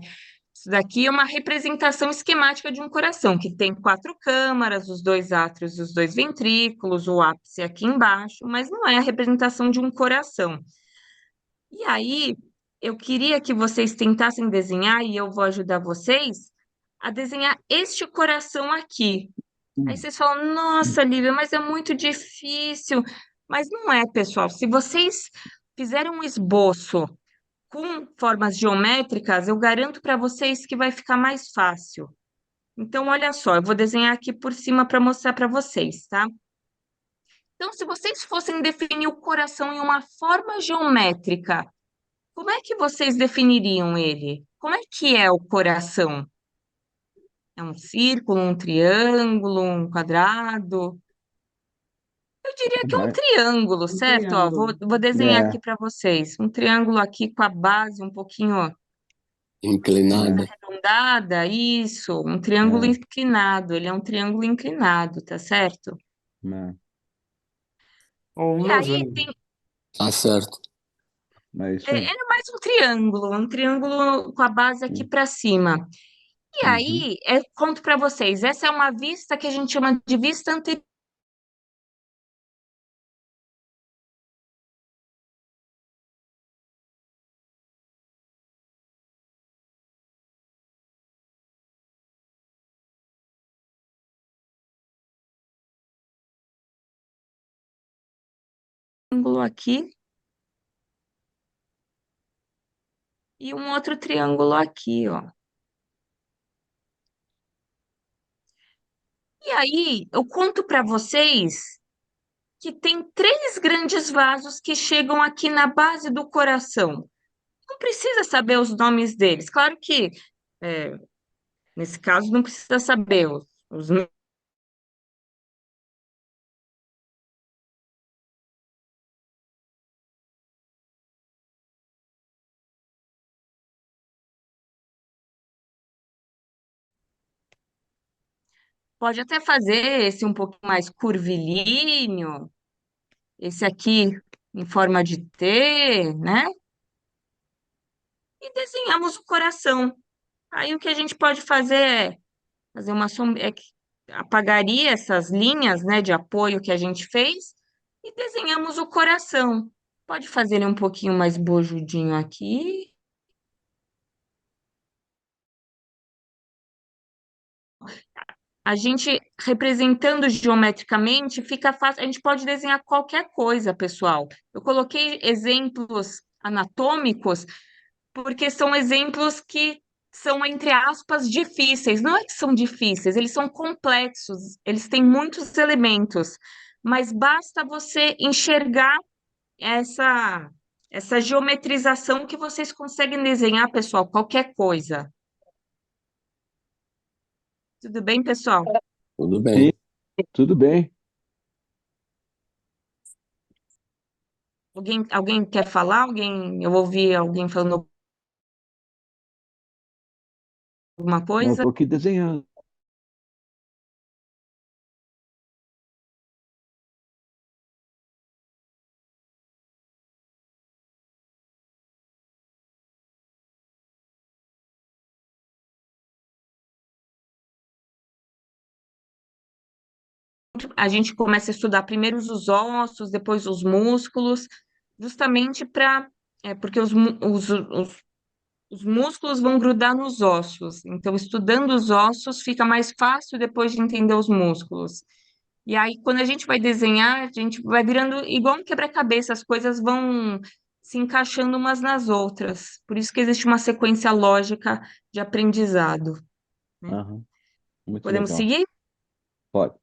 Isso daqui é uma representação esquemática de um coração, que tem 4 câmaras, os 2 átrios e os 2 ventrículos, o ápice aqui embaixo, mas não é a representação de um coração. E aí, eu queria que vocês tentassem desenhar, e eu vou ajudar vocês, a desenhar este coração aqui. Aí vocês falam, nossa, Lívia, mas é muito difícil. Mas não é, pessoal. Se vocês fizerem um esboço com formas geométricas, eu garanto para vocês que vai ficar mais fácil. Então, olha só, eu vou desenhar aqui por cima para mostrar para vocês, tá? Então, se vocês fossem definir o coração em uma forma geométrica, como é que vocês definiriam ele? Como é que é o coração? É um círculo, um triângulo, um quadrado? Eu diria que é um Mas triângulo, certo? Ó, vou desenhar aqui é, para vocês. Um triângulo aqui com a base um pouquinho Inclinada. arredondada, isso. Um triângulo é, inclinado. Ele é um triângulo inclinado, tá certo? né, Ou um E aí losango. tem. Tá certo. mas é isso aí. Ele é mais um triângulo com a base aqui Hum, para cima. E uhum. aí, conto para vocês, essa é uma vista que a gente chama de vista anterior. Triângulo aqui e um outro triângulo aqui, ó. E aí, eu conto para vocês que tem 3 grandes vasos que chegam aqui na base do coração. Não precisa saber os nomes deles. Claro que, é, nesse caso, não precisa saber os Pode até fazer esse um pouquinho mais curvilíneo, esse aqui em forma de T, né? E desenhamos o coração. Aí o que a gente pode fazer é fazer uma sombra, apagaria essas linhas, né, de apoio que a gente fez e desenhamos o coração. Pode fazer ele um pouquinho mais bojudinho aqui. A gente representando geometricamente fica fácil, a gente pode desenhar qualquer coisa, pessoal. Eu coloquei exemplos anatômicos porque são exemplos que são, entre aspas, difíceis. Não é que são difíceis, eles são complexos, eles têm muitos elementos, mas basta você enxergar essa, essa geometrização que vocês conseguem desenhar, pessoal, qualquer coisa. Tudo bem, pessoal? Tudo Sim, bem. tudo bem. Alguém quer falar? Eu ouvi alguém falando alguma Eu coisa? estou aqui desenhando. A gente começa a estudar primeiro os ossos, depois os músculos, justamente porque os músculos vão grudar nos ossos. Então, estudando os ossos, fica mais fácil depois de entender os músculos. E aí, quando a gente vai desenhar, a gente vai virando igual um quebra-cabeça, as coisas vão se encaixando umas nas outras. Por isso que existe uma sequência lógica de aprendizado, né? Aham, muito Podemos legal. seguir? Pode.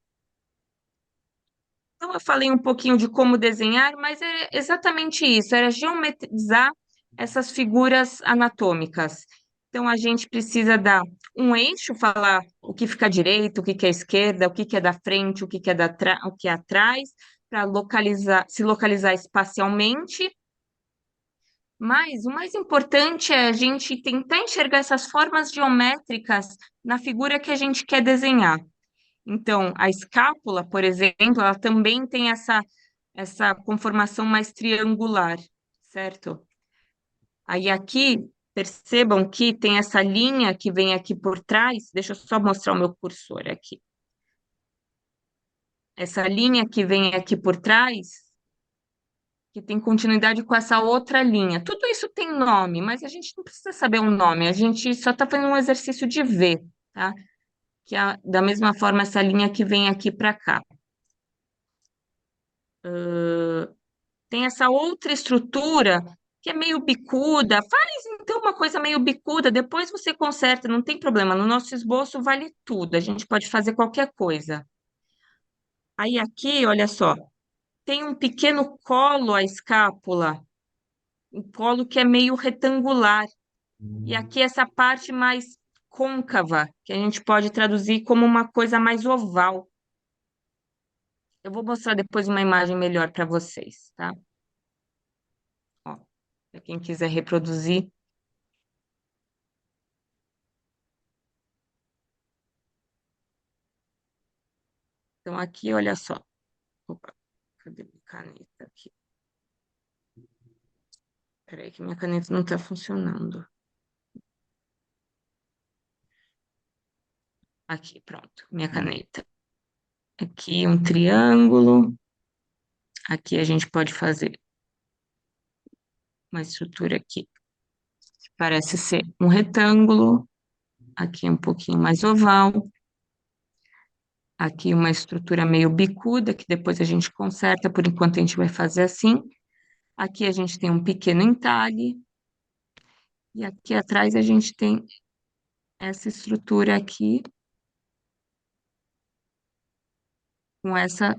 Então, eu falei um pouquinho de como desenhar, mas é exatamente isso, era geometrizar essas figuras anatômicas. Então, a gente precisa dar um eixo, falar o que fica à direita, o que é à esquerda, o que é da frente, o que é o que é atrás, para se localizar espacialmente. Mas o mais importante é a gente tentar enxergar essas formas geométricas na figura que a gente quer desenhar. Então, a escápula, por exemplo, ela também tem essa conformação mais triangular, certo? Aí aqui, percebam que tem essa linha que vem aqui por trás, deixa eu só mostrar o meu cursor aqui. Essa linha que vem aqui por trás, que tem continuidade com essa outra linha. Tudo isso tem nome, mas a gente não precisa saber um nome, a gente só está fazendo um exercício de ver, tá? Que é da mesma forma essa linha que vem aqui para cá. Tem essa outra estrutura que é meio bicuda. Faz então uma coisa meio bicuda, depois você conserta, não tem problema. No nosso esboço vale tudo, a gente pode fazer qualquer coisa. Aí aqui, olha só, tem um pequeno colo à escápula, um colo que é meio retangular. E aqui essa parte mais côncava, que a gente pode traduzir como uma coisa mais oval. Eu vou mostrar depois uma imagem melhor para vocês, tá? Ó, para quem quiser reproduzir. Então, aqui, olha só. Opa, cadê minha caneta aqui? Peraí, que minha caneta não está funcionando. Aqui, pronto, minha caneta. Aqui um triângulo. Aqui a gente pode fazer uma estrutura aqui, que parece ser um retângulo. Aqui é um pouquinho mais oval. Aqui uma estrutura meio bicuda, que depois a gente conserta, por enquanto a gente vai fazer assim. Aqui a gente tem um pequeno entalhe. E aqui atrás a gente tem essa estrutura aqui, com essa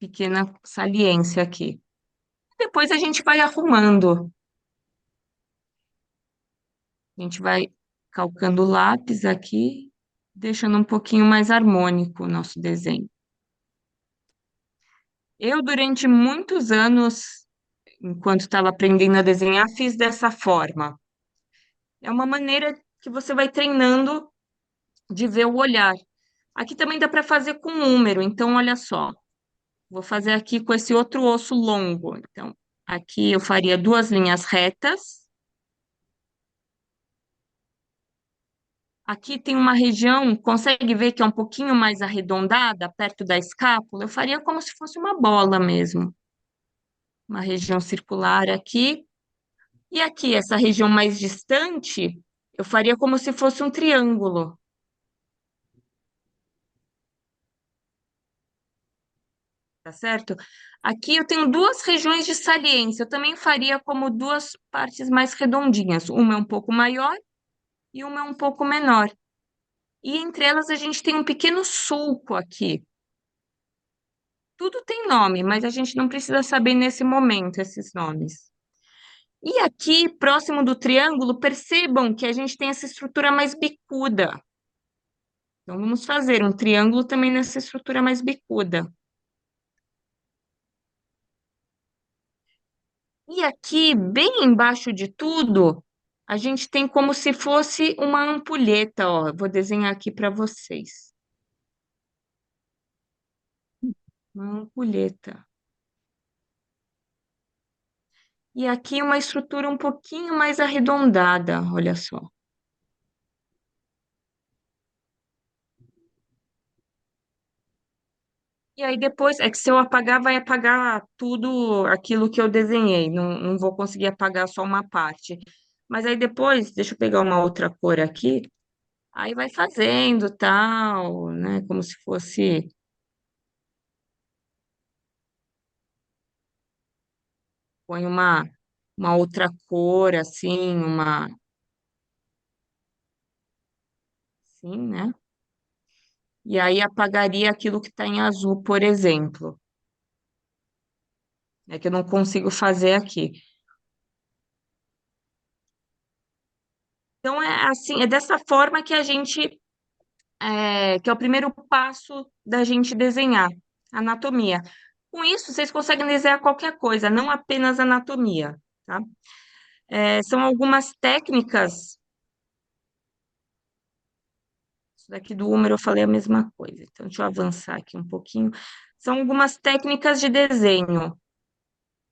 pequena saliência aqui. Depois a gente vai arrumando. A gente vai calcando o lápis aqui, deixando um pouquinho mais harmônico o nosso desenho. Eu, durante muitos anos, enquanto estava aprendendo a desenhar, fiz dessa forma. É uma maneira que você vai treinando de ver o olhar. Aqui também dá para fazer com número, então olha só. Vou fazer aqui com esse outro osso longo. Então, aqui eu faria duas linhas retas. Aqui tem uma região, consegue ver que é um pouquinho mais arredondada, perto da escápula? Eu faria como se fosse uma bola mesmo. Uma região circular aqui. E aqui, essa região mais distante, eu faria como se fosse um triângulo. Tá certo? Aqui eu tenho duas regiões de saliência. Eu também faria como duas partes mais redondinhas. Uma é um pouco maior e uma é um pouco menor. E entre elas a gente tem um pequeno sulco aqui. Tudo tem nome, mas a gente não precisa saber nesse momento esses nomes. E aqui, próximo do triângulo, percebam que a gente tem essa estrutura mais bicuda. Então, vamos fazer um triângulo também nessa estrutura mais bicuda. E aqui, bem embaixo de tudo, a gente tem como se fosse uma ampulheta, ó. Eu vou desenhar aqui para vocês. Uma ampulheta. E aqui uma estrutura um pouquinho mais arredondada, olha só. E aí depois, é que se eu apagar, vai apagar tudo aquilo que eu desenhei. Não vou conseguir apagar só uma parte. Mas aí depois, deixa eu pegar uma outra cor aqui. Aí vai fazendo tal, né? Como se fosse. Põe uma outra cor, assim, uma. Assim, né? E aí apagaria aquilo que está em azul, por exemplo. É que eu não consigo fazer aqui. Então, é assim, é dessa forma que a gente, que é o primeiro passo da gente desenhar, anatomia. Com isso, vocês conseguem desenhar qualquer coisa, não apenas anatomia, tá? São algumas técnicas. Isso daqui do húmero eu falei a mesma coisa, então deixa eu avançar aqui um pouquinho. São algumas técnicas de desenho,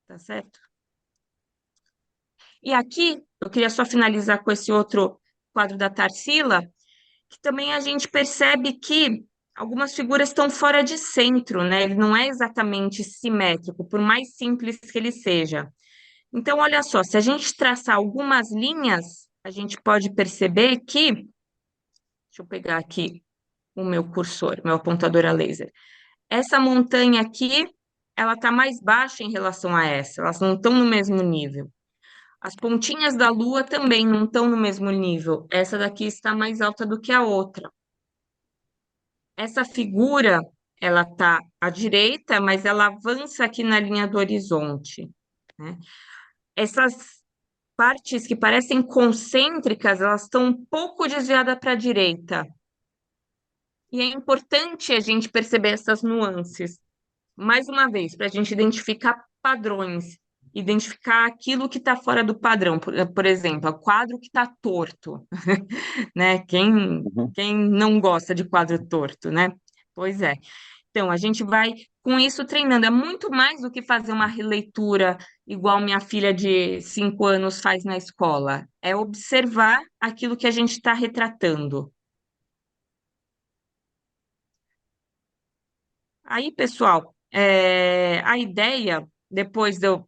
tá certo? E aqui, eu queria só finalizar com esse outro quadro da Tarsila, que também a gente percebe que algumas figuras estão fora de centro, né? Ele não é exatamente simétrico, por mais simples que ele seja. Então, olha só, se a gente traçar algumas linhas, a gente pode perceber que, deixa eu pegar aqui o meu cursor, meu apontador a laser. Essa montanha aqui, ela está mais baixa em relação a essa, elas não estão no mesmo nível. As pontinhas da Lua também não estão no mesmo nível. Essa daqui está mais alta do que a outra. Essa figura, ela está à direita, mas ela avança aqui na linha do horizonte, né? Essas partes que parecem concêntricas, elas estão um pouco desviadas para a direita. E é importante a gente perceber essas nuances. Mais uma vez, para a gente identificar padrões, identificar aquilo que está fora do padrão. Por exemplo, o quadro que está torto, né? Uhum. Quem não gosta de quadro torto, né? Pois é. Então, a gente vai com isso treinando. É muito mais do que fazer uma releitura igual minha filha de 5 anos faz na escola. É observar aquilo que a gente está retratando. Aí, pessoal, a ideia, depois de eu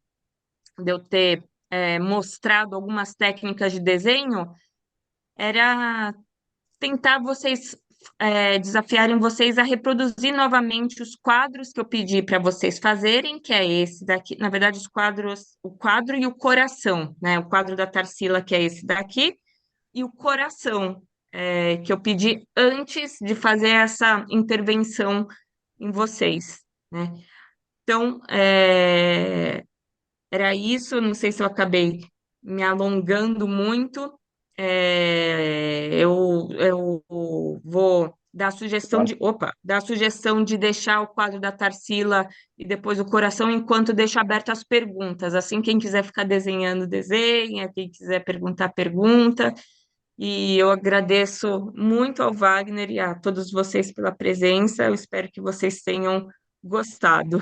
ter mostrado algumas técnicas de desenho, era tentar desafiarem vocês a reproduzir novamente os quadros que eu pedi para vocês fazerem, que é esse daqui, na verdade, o quadro e o coração, né? O quadro da Tarsila, que é esse daqui, e o coração, que eu pedi antes de fazer essa intervenção em vocês, né? Então, era isso, não sei se eu acabei me alongando muito. Eu vou dar a sugestão de deixar o quadro da Tarsila e depois o coração, enquanto deixo aberto as perguntas. Assim, quem quiser ficar desenhando, desenha, quem quiser perguntar, pergunta. E eu agradeço muito ao Wagner e a todos vocês pela presença. Eu espero que vocês tenham gostado.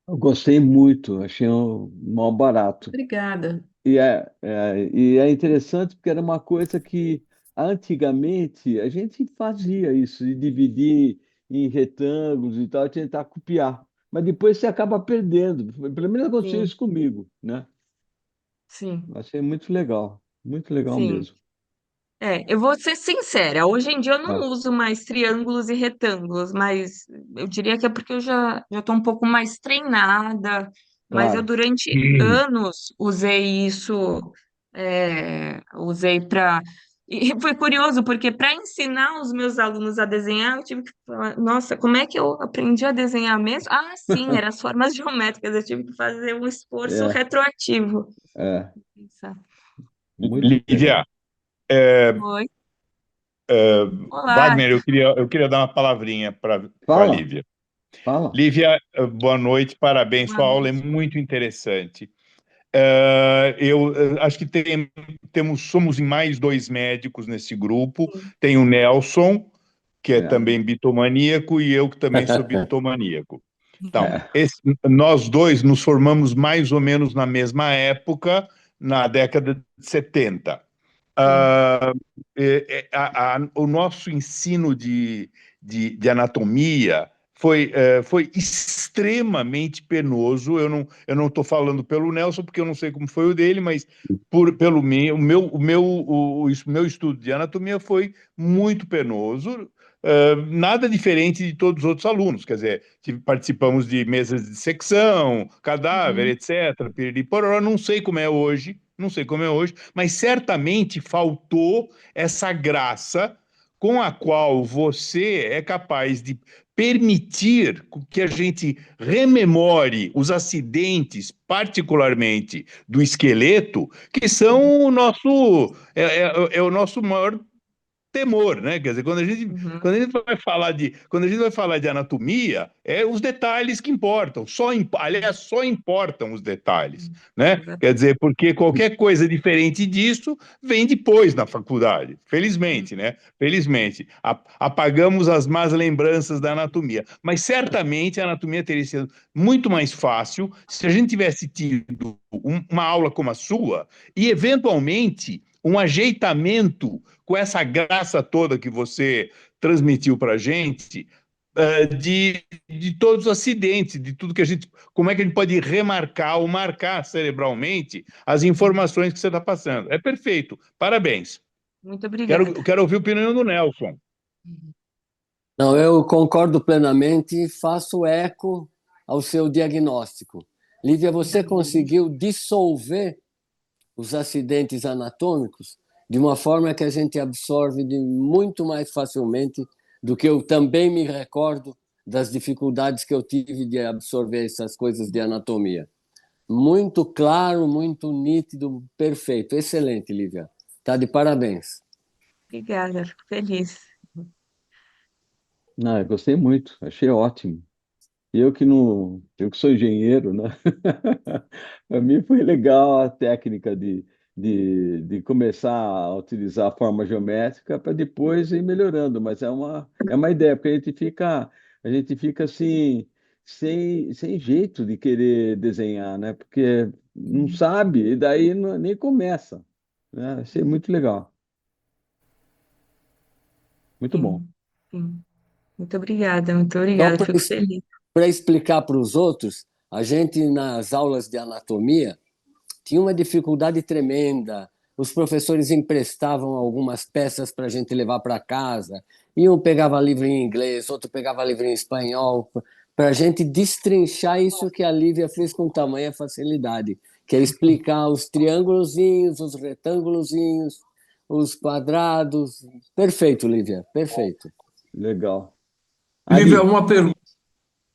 Eu gostei muito, achei um mal barato. Obrigada. E é interessante porque era uma coisa que antigamente a gente fazia isso, de dividir em retângulos e tal, e tentar copiar. Mas depois você acaba perdendo. Pelo menos aconteceu Sim, isso comigo, né? sim, Achei muito legal sim. mesmo. Eu vou ser sincera, hoje em dia eu Ah, não uso mais triângulos e retângulos, mas eu diria que é porque eu já estou um pouco mais treinada, mas eu claro. durante anos usei isso, usei para. E foi curioso, porque para ensinar os meus alunos a desenhar, eu tive que falar, nossa, como é que eu aprendi a desenhar mesmo? Ah, sim, eram as formas geométricas, eu tive que fazer um esforço É, retroativo. é, Pensar. muito Lívia, legal. Oi, olá, Wagner, eu queria dar uma palavrinha para a Fala, Lívia. fala. Lívia, boa noite, parabéns, boa sua aula é noite. muito interessante. Eu acho que somos em mais dois médicos nesse grupo. Tem o Nelson, que é É, também bitomaníaco, e eu que também sou bitomaníaco. Então, é, nós dois nos formamos mais ou menos na mesma época, na década de 70. Sim. Ah, o nosso ensino de anatomia foi extremamente penoso. Eu não estou falando pelo Nelson, porque eu não sei como foi o dele, mas pelo meu estudo de anatomia foi muito penoso. Nada diferente de todos os outros alunos, quer dizer, participamos de mesas de dissecção, cadáver, Uhum. etc. Piriri, pororó. Não sei como é hoje, não sei como é hoje, mas certamente faltou essa graça com a qual você é capaz de permitir que a gente rememore os acidentes, particularmente do esqueleto, que são é o nosso maior temor, né? Quer dizer, Uhum. quando a gente vai falar de anatomia, é os detalhes que importam. Aliás, só importam os detalhes, né? Exato. Quer dizer, porque qualquer coisa diferente disso vem depois na faculdade. Felizmente, né? Felizmente. Apagamos as más lembranças da anatomia. Mas certamente a anatomia teria sido muito mais fácil se a gente tivesse tido uma aula como a sua e, eventualmente, um ajeitamento com essa graça toda que você transmitiu para a gente, de todos os acidentes, de tudo que a gente. Como é que a gente pode remarcar ou marcar cerebralmente as informações que você está passando? É perfeito. Parabéns. Muito obrigada. Quero ouvir a opinião do Nelson. Não, eu concordo plenamente e faço eco ao seu diagnóstico. Lívia, você conseguiu dissolver os acidentes anatômicos de uma forma que a gente absorve muito mais facilmente do que eu também me recordo das dificuldades que eu tive de absorver essas coisas de anatomia. Muito claro, muito nítido, perfeito. Excelente, Lívia. Tá de parabéns. Obrigada, fico feliz. Não, eu gostei muito, achei ótimo. Eu que não, eu que sou engenheiro, né? Para mim foi legal a técnica de começar a utilizar a forma geométrica para depois ir melhorando, mas é uma ideia, porque a gente fica assim, sem jeito de querer desenhar, né? Porque não sabe, e daí nem começa, né? Achei muito legal, muito bom. Sim, sim. Muito Só obrigada, fico feliz. para explicar para os outros, a gente nas aulas de anatomia tinha uma dificuldade tremenda. Os professores emprestavam algumas peças para a gente levar para casa. E um pegava livro em inglês, outro pegava livro em espanhol, para a gente destrinchar isso que a Lívia fez com tamanha facilidade, que é explicar os triângulozinhos, os retângulozinhos, os quadrados. Perfeito, Lívia, perfeito. Legal. Lívia, Ali, uma pergunta.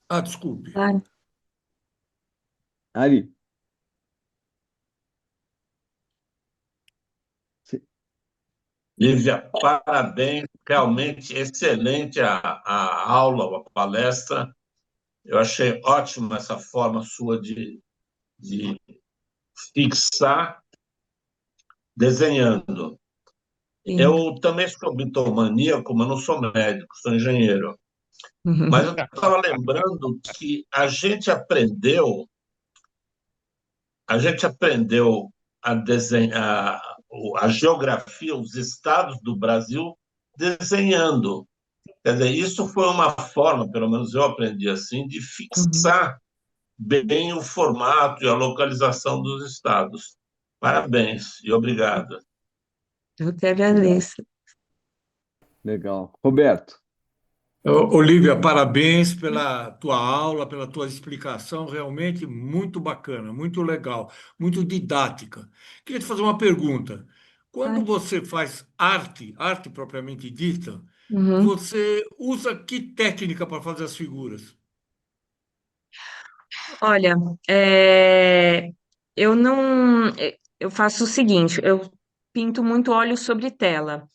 Ah, desculpe. Claro. Ali, Lívia, parabéns, realmente excelente a aula, a palestra. Eu achei ótima essa forma sua de fixar desenhando. Sim. Eu também sou bitomaníaco, mas não sou médico, sou engenheiro. Mas Uhum. eu estava lembrando que a gente aprendeu a desenhar a geografia, os estados do Brasil, desenhando. Quer dizer, isso foi uma forma, pelo menos eu aprendi assim, de Uhum. fixar bem o formato e a localização dos estados. Parabéns e obrigado. Eu que legal, agradeço. legal. Roberto, Olívia, parabéns pela tua aula, pela tua explicação, realmente muito bacana, muito legal, muito didática. Queria te fazer uma pergunta. Quando Claro. você faz arte, arte propriamente dita, Uhum. você usa que técnica para fazer as figuras? Olha, eu não. Eu faço o seguinte: eu pinto muito óleo sobre tela.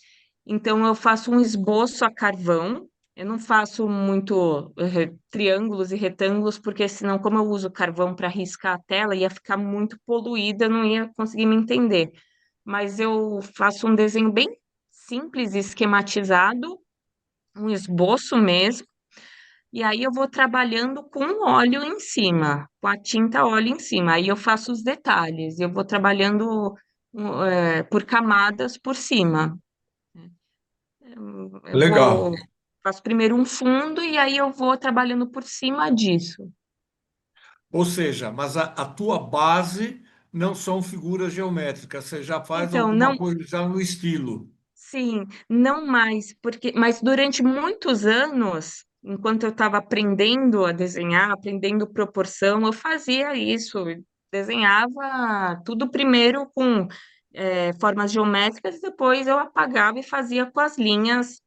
Então, eu faço um esboço a carvão. Eu não faço muito triângulos e retângulos, porque senão, como eu uso carvão para riscar a tela, ia ficar muito poluída, eu não ia conseguir me entender. Mas eu faço um desenho bem simples, esquematizado, um esboço mesmo. E aí eu vou trabalhando com óleo em cima, com a tinta óleo em cima. Aí eu faço os detalhes, eu vou trabalhando por camadas por cima. Eu Legal. faço primeiro um fundo e aí eu vou trabalhando por cima disso. Ou seja, mas a tua base não são figuras geométricas, você já faz Então, alguma não, coisa já no estilo. sim, não mais, porque, mas durante muitos anos, enquanto eu estava aprendendo a desenhar, aprendendo proporção, eu fazia isso, desenhava tudo primeiro com formas geométricas, depois eu apagava e fazia com as linhas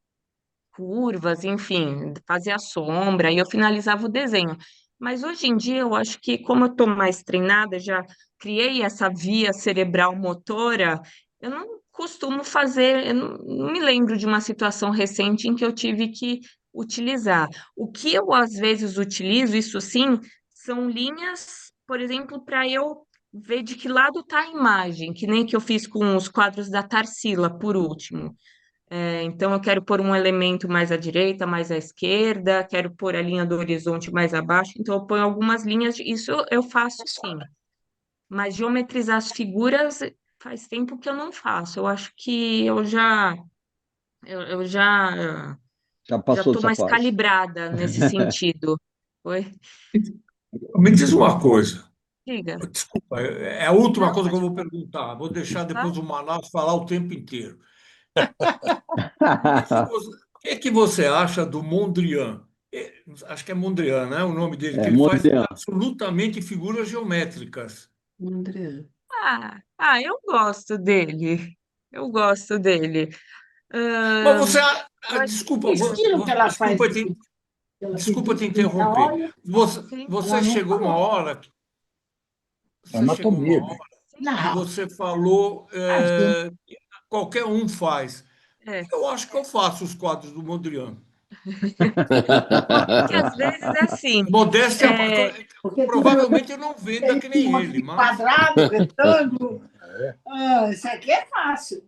curvas, enfim, fazia sombra e eu finalizava o desenho. Mas hoje em dia eu acho que, como eu estou mais treinada, já criei essa via cerebral motora, eu não costumo fazer, eu não me lembro de uma situação recente em que eu tive que utilizar. O que eu às vezes utilizo, isso sim, são linhas, por exemplo, para eu ver de que lado está a imagem, que nem que eu fiz com os quadros da Tarsila, por último. Então, eu quero pôr um elemento mais à direita, mais à esquerda, quero pôr a linha do horizonte mais abaixo, então eu ponho algumas linhas, isso eu faço sim. Mas geometrizar as figuras faz tempo que eu não faço. Eu acho que eu já Já já passou estou dessa mais fase. calibrada nesse sentido. Oi? Me diz uma coisa. Diga. Desculpa, é a última Não, coisa que eu pode vou falar. perguntar. Vou deixar Tá? depois o Manaus falar o tempo inteiro. O que que você acha do Mondrian? Acho que é Mondrian, né? O nome dele, que É, ele faz Mondrian. absolutamente figuras geométricas. Eu gosto dele. Eu gosto dele. Mas você, Ahn, eu acho desculpa, O estilo que ela faz, ela se desculpa te pinta, interromper. olha, sim, Você ela não chegou uma falou. hora, você chegou uma Anatomia, né? hora sim. que Não, você falou, a gente que qualquer um faz. É. Eu acho que eu faço os quadros do Mondrian. Porque às vezes é assim. Modéstia, É, porque tem provavelmente eu não venda tem que nem ele, de mas quadrado, retângulo. Isso aqui é fácil.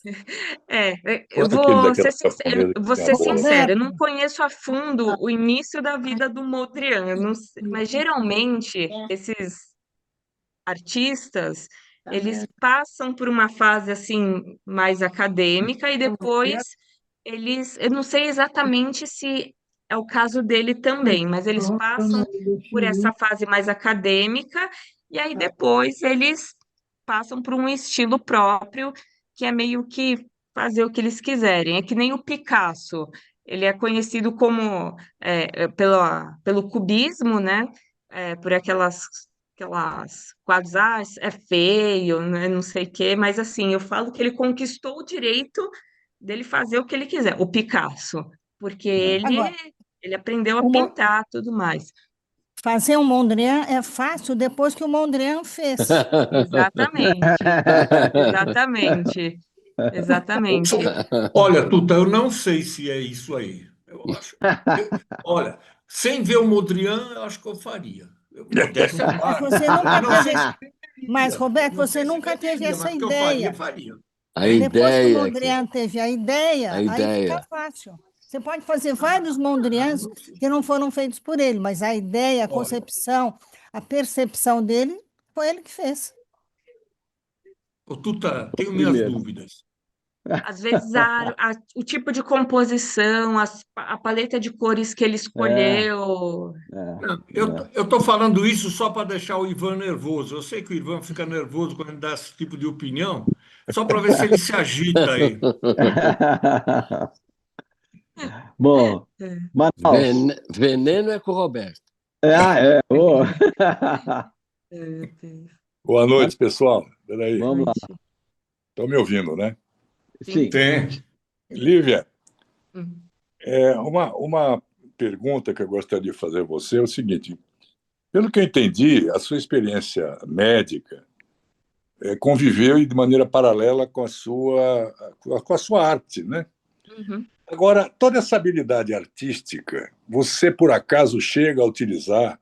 eu Quanto aquele vou daquela ser sincera, japonesa eu que vou tem a ser bola? sincera, eu Roberto, não conheço a fundo o início da vida do Mondrian, eu não sei, mas geralmente esses artistas, eles passam por uma fase assim mais acadêmica e depois eu não sei exatamente se é o caso dele também, mas eles passam por essa fase mais acadêmica e aí depois eles passam por um estilo próprio que é meio que fazer o que eles quiserem. É que nem o Picasso, ele é conhecido como pelo cubismo, né? Por aquelas quadros, é feio, né, não sei o quê, mas assim, eu falo que ele conquistou o direito dele fazer o que ele quiser, o Picasso, porque agora, ele aprendeu a o pintar tudo mais. fazer um Mondrian é fácil depois que o Mondrian fez. Exatamente, exatamente, exatamente. olha, Tuta, eu não sei se é isso aí. Eu acho. Olha, sem ver o Mondrian, eu acho que eu faria. Modéstia à Mas parte. você Eu nunca não sei teve, se mas venderia. Eu Roberto, não você sei se nunca teve venderia, essa mas que eu faria, ideia. faria. A Hein? Depois que o ideia que Mondrian teve a a ideia, aí fica ideia. fácil. Você pode fazer vários Mondrians Não sei. que não foram feitos por ele, mas a ideia, a Olha, concepção, a percepção dele, foi ele que fez. ô, Tuta, tenho minhas Primeiro. dúvidas. Às vezes o tipo de composição, a paleta de cores que ele É, escolheu. é, Não, é. eu estou falando isso só para deixar o Ivan nervoso. Eu sei que o Ivan fica nervoso quando ele dá esse tipo de opinião, só para ver se ele se agita aí. Bom, É, Manaus. Veneno é com o Roberto. Ô. meu Deus. Boa Manaus, noite, pessoal. Peraí, vamos lá. Noite. estão me ouvindo, né? Sim. Sim. Tem. Lívia, Uhum. uma pergunta que eu gostaria de fazer a você é o seguinte: pelo que eu entendi, a sua experiência médica conviveu de maneira paralela com a sua arte, né? Uhum. Agora, toda essa habilidade artística, você por acaso chega a utilizar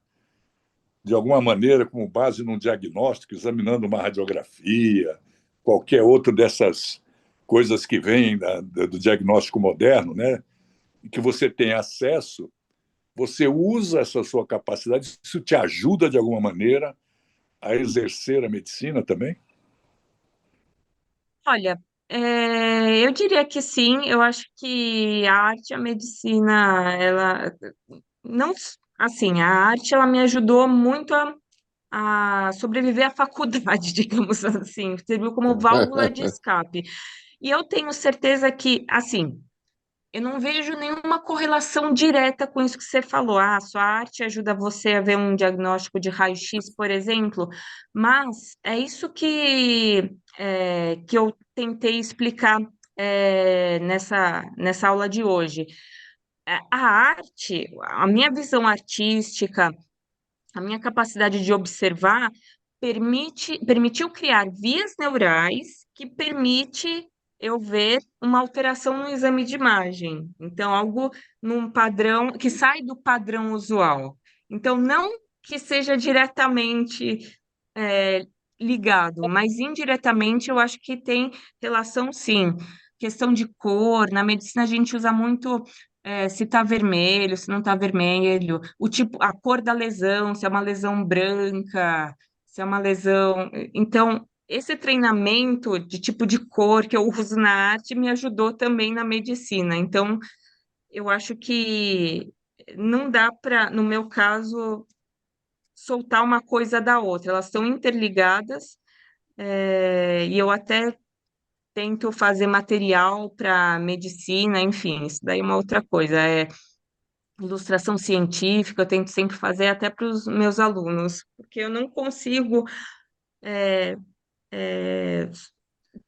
de alguma maneira como base num diagnóstico, examinando uma radiografia, qualquer outra dessas coisas que vêm do diagnóstico moderno, né? Que você tem acesso, você usa essa sua capacidade, isso te ajuda de alguma maneira a exercer a medicina também? Olha, eu diria que sim. Eu acho que a arte e a medicina, ela não, assim, a arte ela me ajudou muito a sobreviver à faculdade, digamos assim, serviu como válvula de escape. E eu tenho certeza que, assim, eu não vejo nenhuma correlação direta com isso que você falou. Ah, sua arte ajuda você a ver um diagnóstico de raio-x, por exemplo, mas é isso que eu tentei explicar nessa aula de hoje. A arte, a minha visão artística, a minha capacidade de observar permitiu criar vias neurais que permite eu ver uma alteração no exame de imagem. Então, algo num padrão que sai do padrão usual. Então, não que seja diretamente ligado, mas indiretamente eu acho que tem relação, sim. Questão de cor, na medicina a gente usa muito se está vermelho, se não está vermelho, o tipo, a cor da lesão, se é uma lesão branca, se é uma lesão. Então, esse treinamento de tipo de cor que eu uso na arte me ajudou também na medicina. Então, eu acho que não dá para, no meu caso, soltar uma coisa da outra, elas estão interligadas, e eu até tento fazer material para medicina, enfim, isso daí é uma outra coisa. Ilustração científica, eu tento sempre fazer até para os meus alunos, porque eu não consigo é,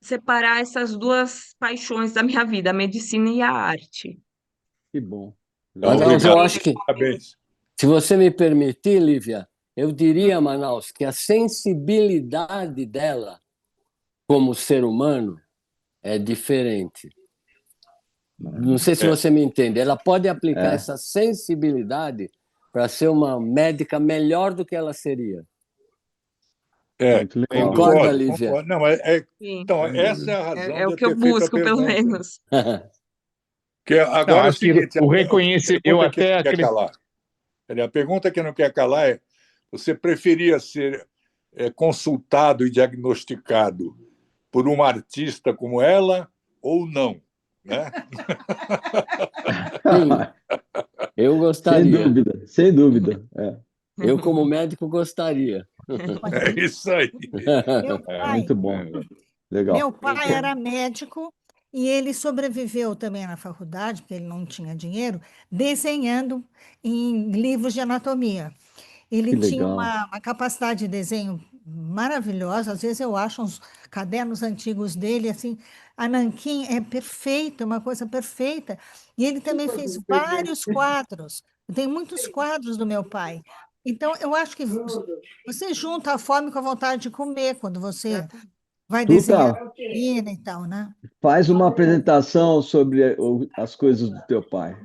separar essas duas paixões da minha vida, a medicina e a arte. Que bom. Manaus, Obrigado. eu acho que, Parabéns. se você me permitir, Lívia, eu diria, Manaus, que a sensibilidade dela como ser humano é diferente. Não sei se você me entende. Ela pode aplicar essa sensibilidade para ser uma médica melhor do que ela seria. Muito legal. Concorda, Concordo, Lívia? concordo. Não, Sim, então, essa é a razão é de o que eu ter feito a busco, pelo pergunta. menos. Que agora é o acho que seguinte, o a reconhecer, eu pergunta que até não quer calar. A pergunta que não quer calar é: você preferia ser consultado e diagnosticado por uma artista como ela ou não? Né? Sim, eu Sem gostaria. dúvida, sem dúvida. Eu, como médico, gostaria. É isso aí. Meu pai, Muito bom. Legal. meu pai era médico e ele sobreviveu também na faculdade, porque ele não tinha dinheiro, desenhando em livros de anatomia. Ele Que tinha legal. uma capacidade de desenho maravilhosa. Às vezes eu acho uns cadernos antigos dele, assim, a nanquim é perfeita, uma coisa perfeita. E ele também fez vários quadros. Eu tenho muitos quadros do meu pai. Então, eu acho que você junta a fome com a vontade de comer quando você vai desenhar Tuta, e tal, né? faz uma apresentação sobre as coisas do teu pai.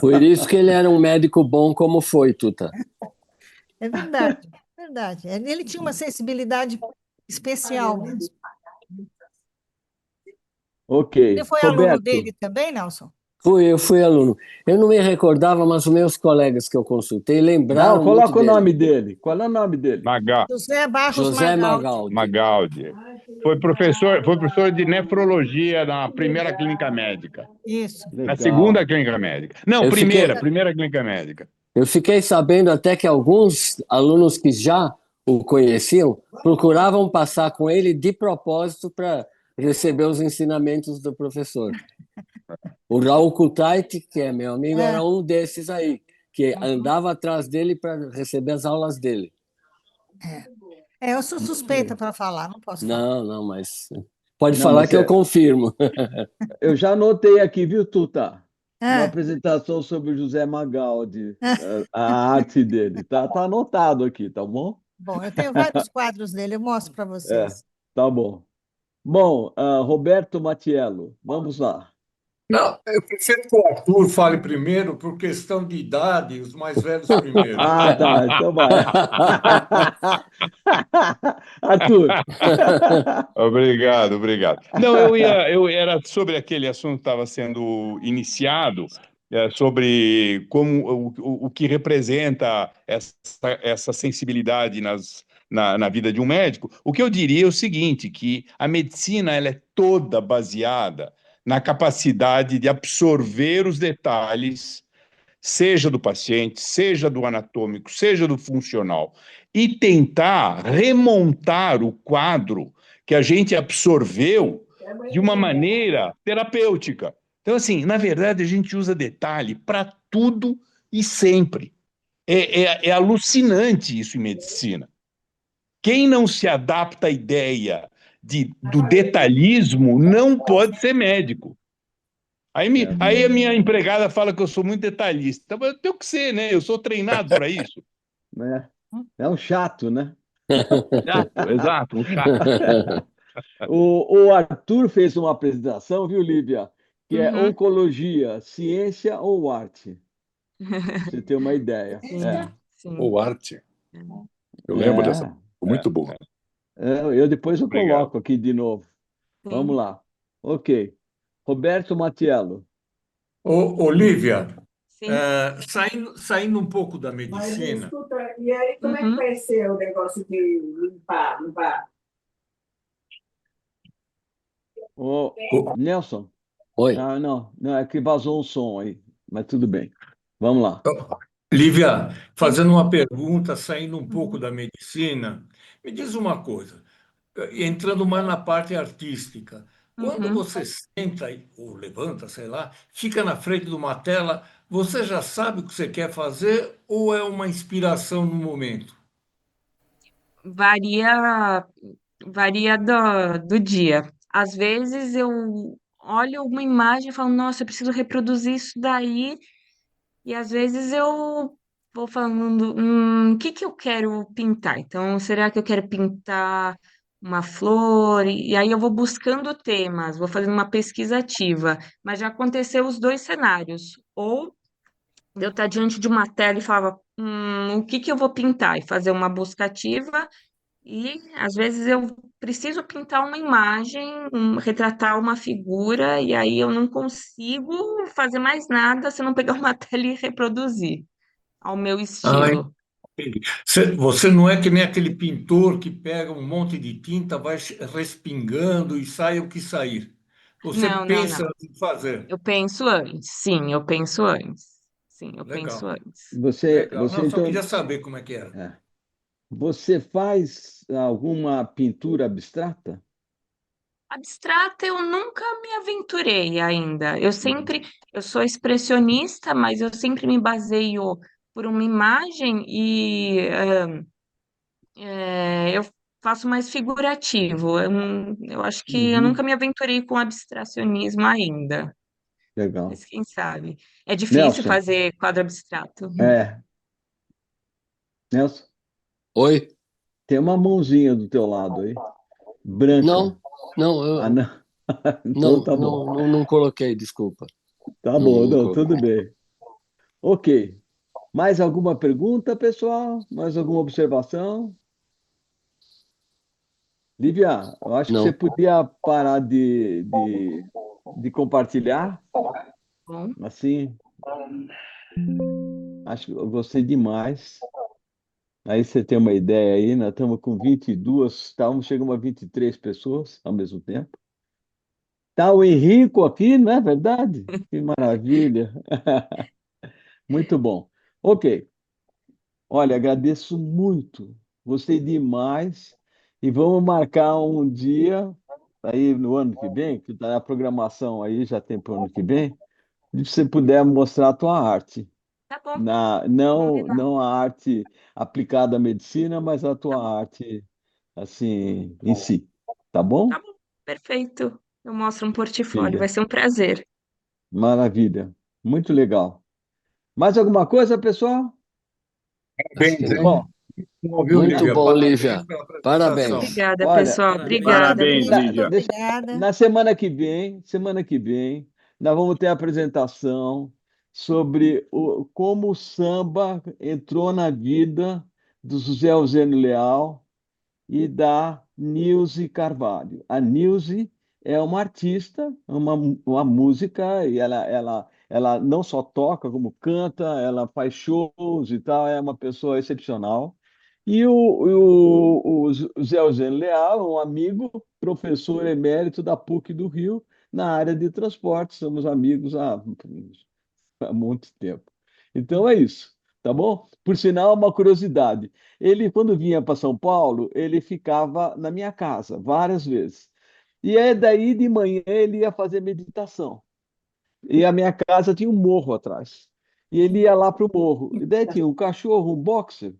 Por isso que ele era um médico bom como foi, Tuta. É verdade, verdade. Ele tinha uma sensibilidade especial mesmo. Ok. Você foi aluno Roberto, dele também, Nelson? Eu fui aluno. Eu não me recordava, mas os meus colegas que eu consultei não, lembraram muito coloca o dele. nome dele. Qual é o nome dele? José Barros José Magaldi. Magaldi. Foi professor de nefrologia na primeira clínica médica. Isso. Na Legal. segunda clínica médica. Não, Eu primeira fiquei- clínica médica. Eu fiquei sabendo até que alguns alunos que já o conheciam procuravam passar com ele de propósito para receber os ensinamentos do professor. O Raul Kutaiti, que é meu amigo, É. era um desses aí, que andava atrás dele para receber as aulas dele. Eu sou suspeita para falar, não posso falar. Não, mas pode Não, falar mas que eu confirmo. eu já anotei aqui, viu, Tuta? Uma É. apresentação sobre o José Magaldi, a arte dele. Tá anotado aqui, tá bom? Bom, eu tenho vários quadros dele, eu mostro para vocês. Tá bom. Bom, Roberto Matiello, vamos lá. Não, eu prefiro que o Arthur fale primeiro, por questão de idade, os mais velhos primeiro. Tá, então vai. Arthur. Obrigado. Não, eu era sobre aquele assunto que estava sendo iniciado, sobre como o que representa essa sensibilidade na vida de um médico. O que eu diria é o seguinte, que a medicina ela é toda baseada na capacidade de absorver os detalhes, seja do paciente, seja do anatômico, seja do funcional, e tentar remontar o quadro que a gente absorveu de uma maneira terapêutica. Então, assim, na verdade, a gente usa detalhe para tudo e sempre. É alucinante isso em medicina. Quem não se adapta à ideia do detalhismo não pode ser médico. Aí a minha empregada fala que eu sou muito detalhista. Mas eu tenho que ser, né? Eu sou treinado para isso. É um chato, né? Exato, um chato. O Arthur fez uma apresentação, viu, Lívia? Que é Uhum. oncologia, ciência ou arte? Pra você ter uma ideia. Sim. Ou arte. É. Eu lembro dessa. Muito boa. Depois eu Obrigado. coloco aqui de novo. Sim. Vamos lá. Ok. Roberto Matiello. Olívia, Sim. saindo um pouco da Mas medicina, escuta, e aí como é que vai ser o negócio de limpar? Ô, o- Nelson. Oi. Não, é que vazou um som aí, mas tudo bem. Vamos lá. Lívia, fazendo uma pergunta, saindo um pouco Uhum. da medicina, me diz uma coisa, entrando mais na parte artística, quando Uhum. você senta ou levanta, sei lá, fica na frente de uma tela, você já sabe o que você quer fazer ou é uma inspiração no momento? Varia, varia do dia. Às vezes eu olho uma imagem e falo, nossa, eu preciso reproduzir isso daí. E às vezes eu vou falando, o que que eu quero pintar? Então, será que eu quero pintar uma flor? E aí eu vou buscando temas, vou fazendo uma pesquisa ativa. Mas já aconteceu os dois cenários. Ou eu estar diante de uma tela e falava, o que que eu vou pintar? E fazer uma busca ativa. E às vezes eu preciso pintar uma imagem, retratar uma figura, e aí eu não consigo fazer mais nada se não pegar uma tela e reproduzir ao meu Ah, estilo. entendi. Você não é que nem aquele pintor que pega um monte de tinta, vai respingando e sai o que sair. Você Não, não, pensa não. em fazer. Eu penso antes. Sim, eu penso antes. Sim, eu penso Legal, antes. legal. Você Não, só então, queria saber como é que era. você faz alguma pintura abstrata? Abstrata, eu nunca me aventurei ainda. Eu sou expressionista, mas eu sempre me baseio por uma imagem e eu faço mais figurativo. Eu acho que eu nunca Uhum. me aventurei com abstracionismo ainda, Legal. mas quem sabe? É difícil Nelson, fazer quadro abstrato. é, Nelson, Oi? tem uma mãozinha do teu lado aí, branca. Não, não, Ah, não. Então não, tá bom. não coloquei, desculpa. Tá Não, bom, não não, coloquei. tudo bem. Ok. Mais alguma pergunta, pessoal? Mais alguma observação? Lívia, eu acho que você Não. podia parar de compartilhar, Bom, assim, acho que eu gostei demais. Aí você tem uma ideia aí, nós estamos com 22, chegamos a 23 pessoas ao mesmo tempo. Tá o Henrico aqui, não é verdade? Que maravilha. Muito bom. Ok. Olha, agradeço muito. Gostei demais. E vamos marcar um dia aí no ano que vem, que tá a programação aí já tem para o ano que vem, se você puder mostrar a tua arte. tá bom, combinado. Não a arte aplicada à medicina, mas a Tá tua bom, arte assim em si. Tá bom? tá bom. Perfeito. Eu mostro um portfólio, vai Filha, ser um prazer. maravilha. Muito legal. Mais alguma coisa, pessoal? Acho que Parabéns, hein? não. Bom, Bom, viu, Muito Lívia? bom, Parabéns Lívia. pela apresentação. Parabéns. Obrigada, olha, pessoal. Obrigada, Parabéns, viu? Muito Lívia. obrigada. na semana que vem, nós vamos ter a apresentação sobre como o samba entrou na vida do José Eugênio Leal e da Nilce Carvalho. A Nilce é uma artista, uma música, e ela não só toca, como canta, ela faz shows e tal, é uma pessoa excepcional. E o Zé Eugênio Leal, um amigo, professor emérito da PUC do Rio, na área de transporte, somos amigos há muito tempo. Então é isso, tá bom? Por sinal, uma curiosidade. Ele, quando vinha para São Paulo, ele ficava na minha casa várias vezes. E é daí de manhã ele ia fazer meditação. E a minha casa tinha um morro atrás. E ele ia lá para o morro. E daí tinha um cachorro, um boxer,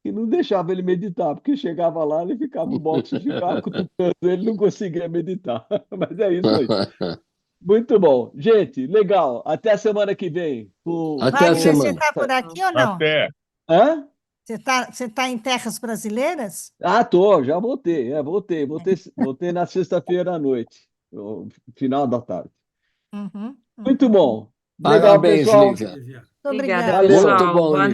que não deixava ele meditar, porque chegava lá, ele ficava, o boxe ficava cutucando, ele não conseguia meditar. Mas é isso aí. Muito bom. Gente, legal. Até a semana que vem. Até a Wagner, você semana. está por aqui ou não? Até. Hã? Você tá em terras brasileiras? Ah, tô, já voltei. Voltei na sexta-feira à noite, no final da tarde. Uhum. Muito bom. Legal, Parabéns, pessoal. Lívia. Muito Obrigada, obrigada. Valeu. pessoal. Muito bom, Boa Lívia.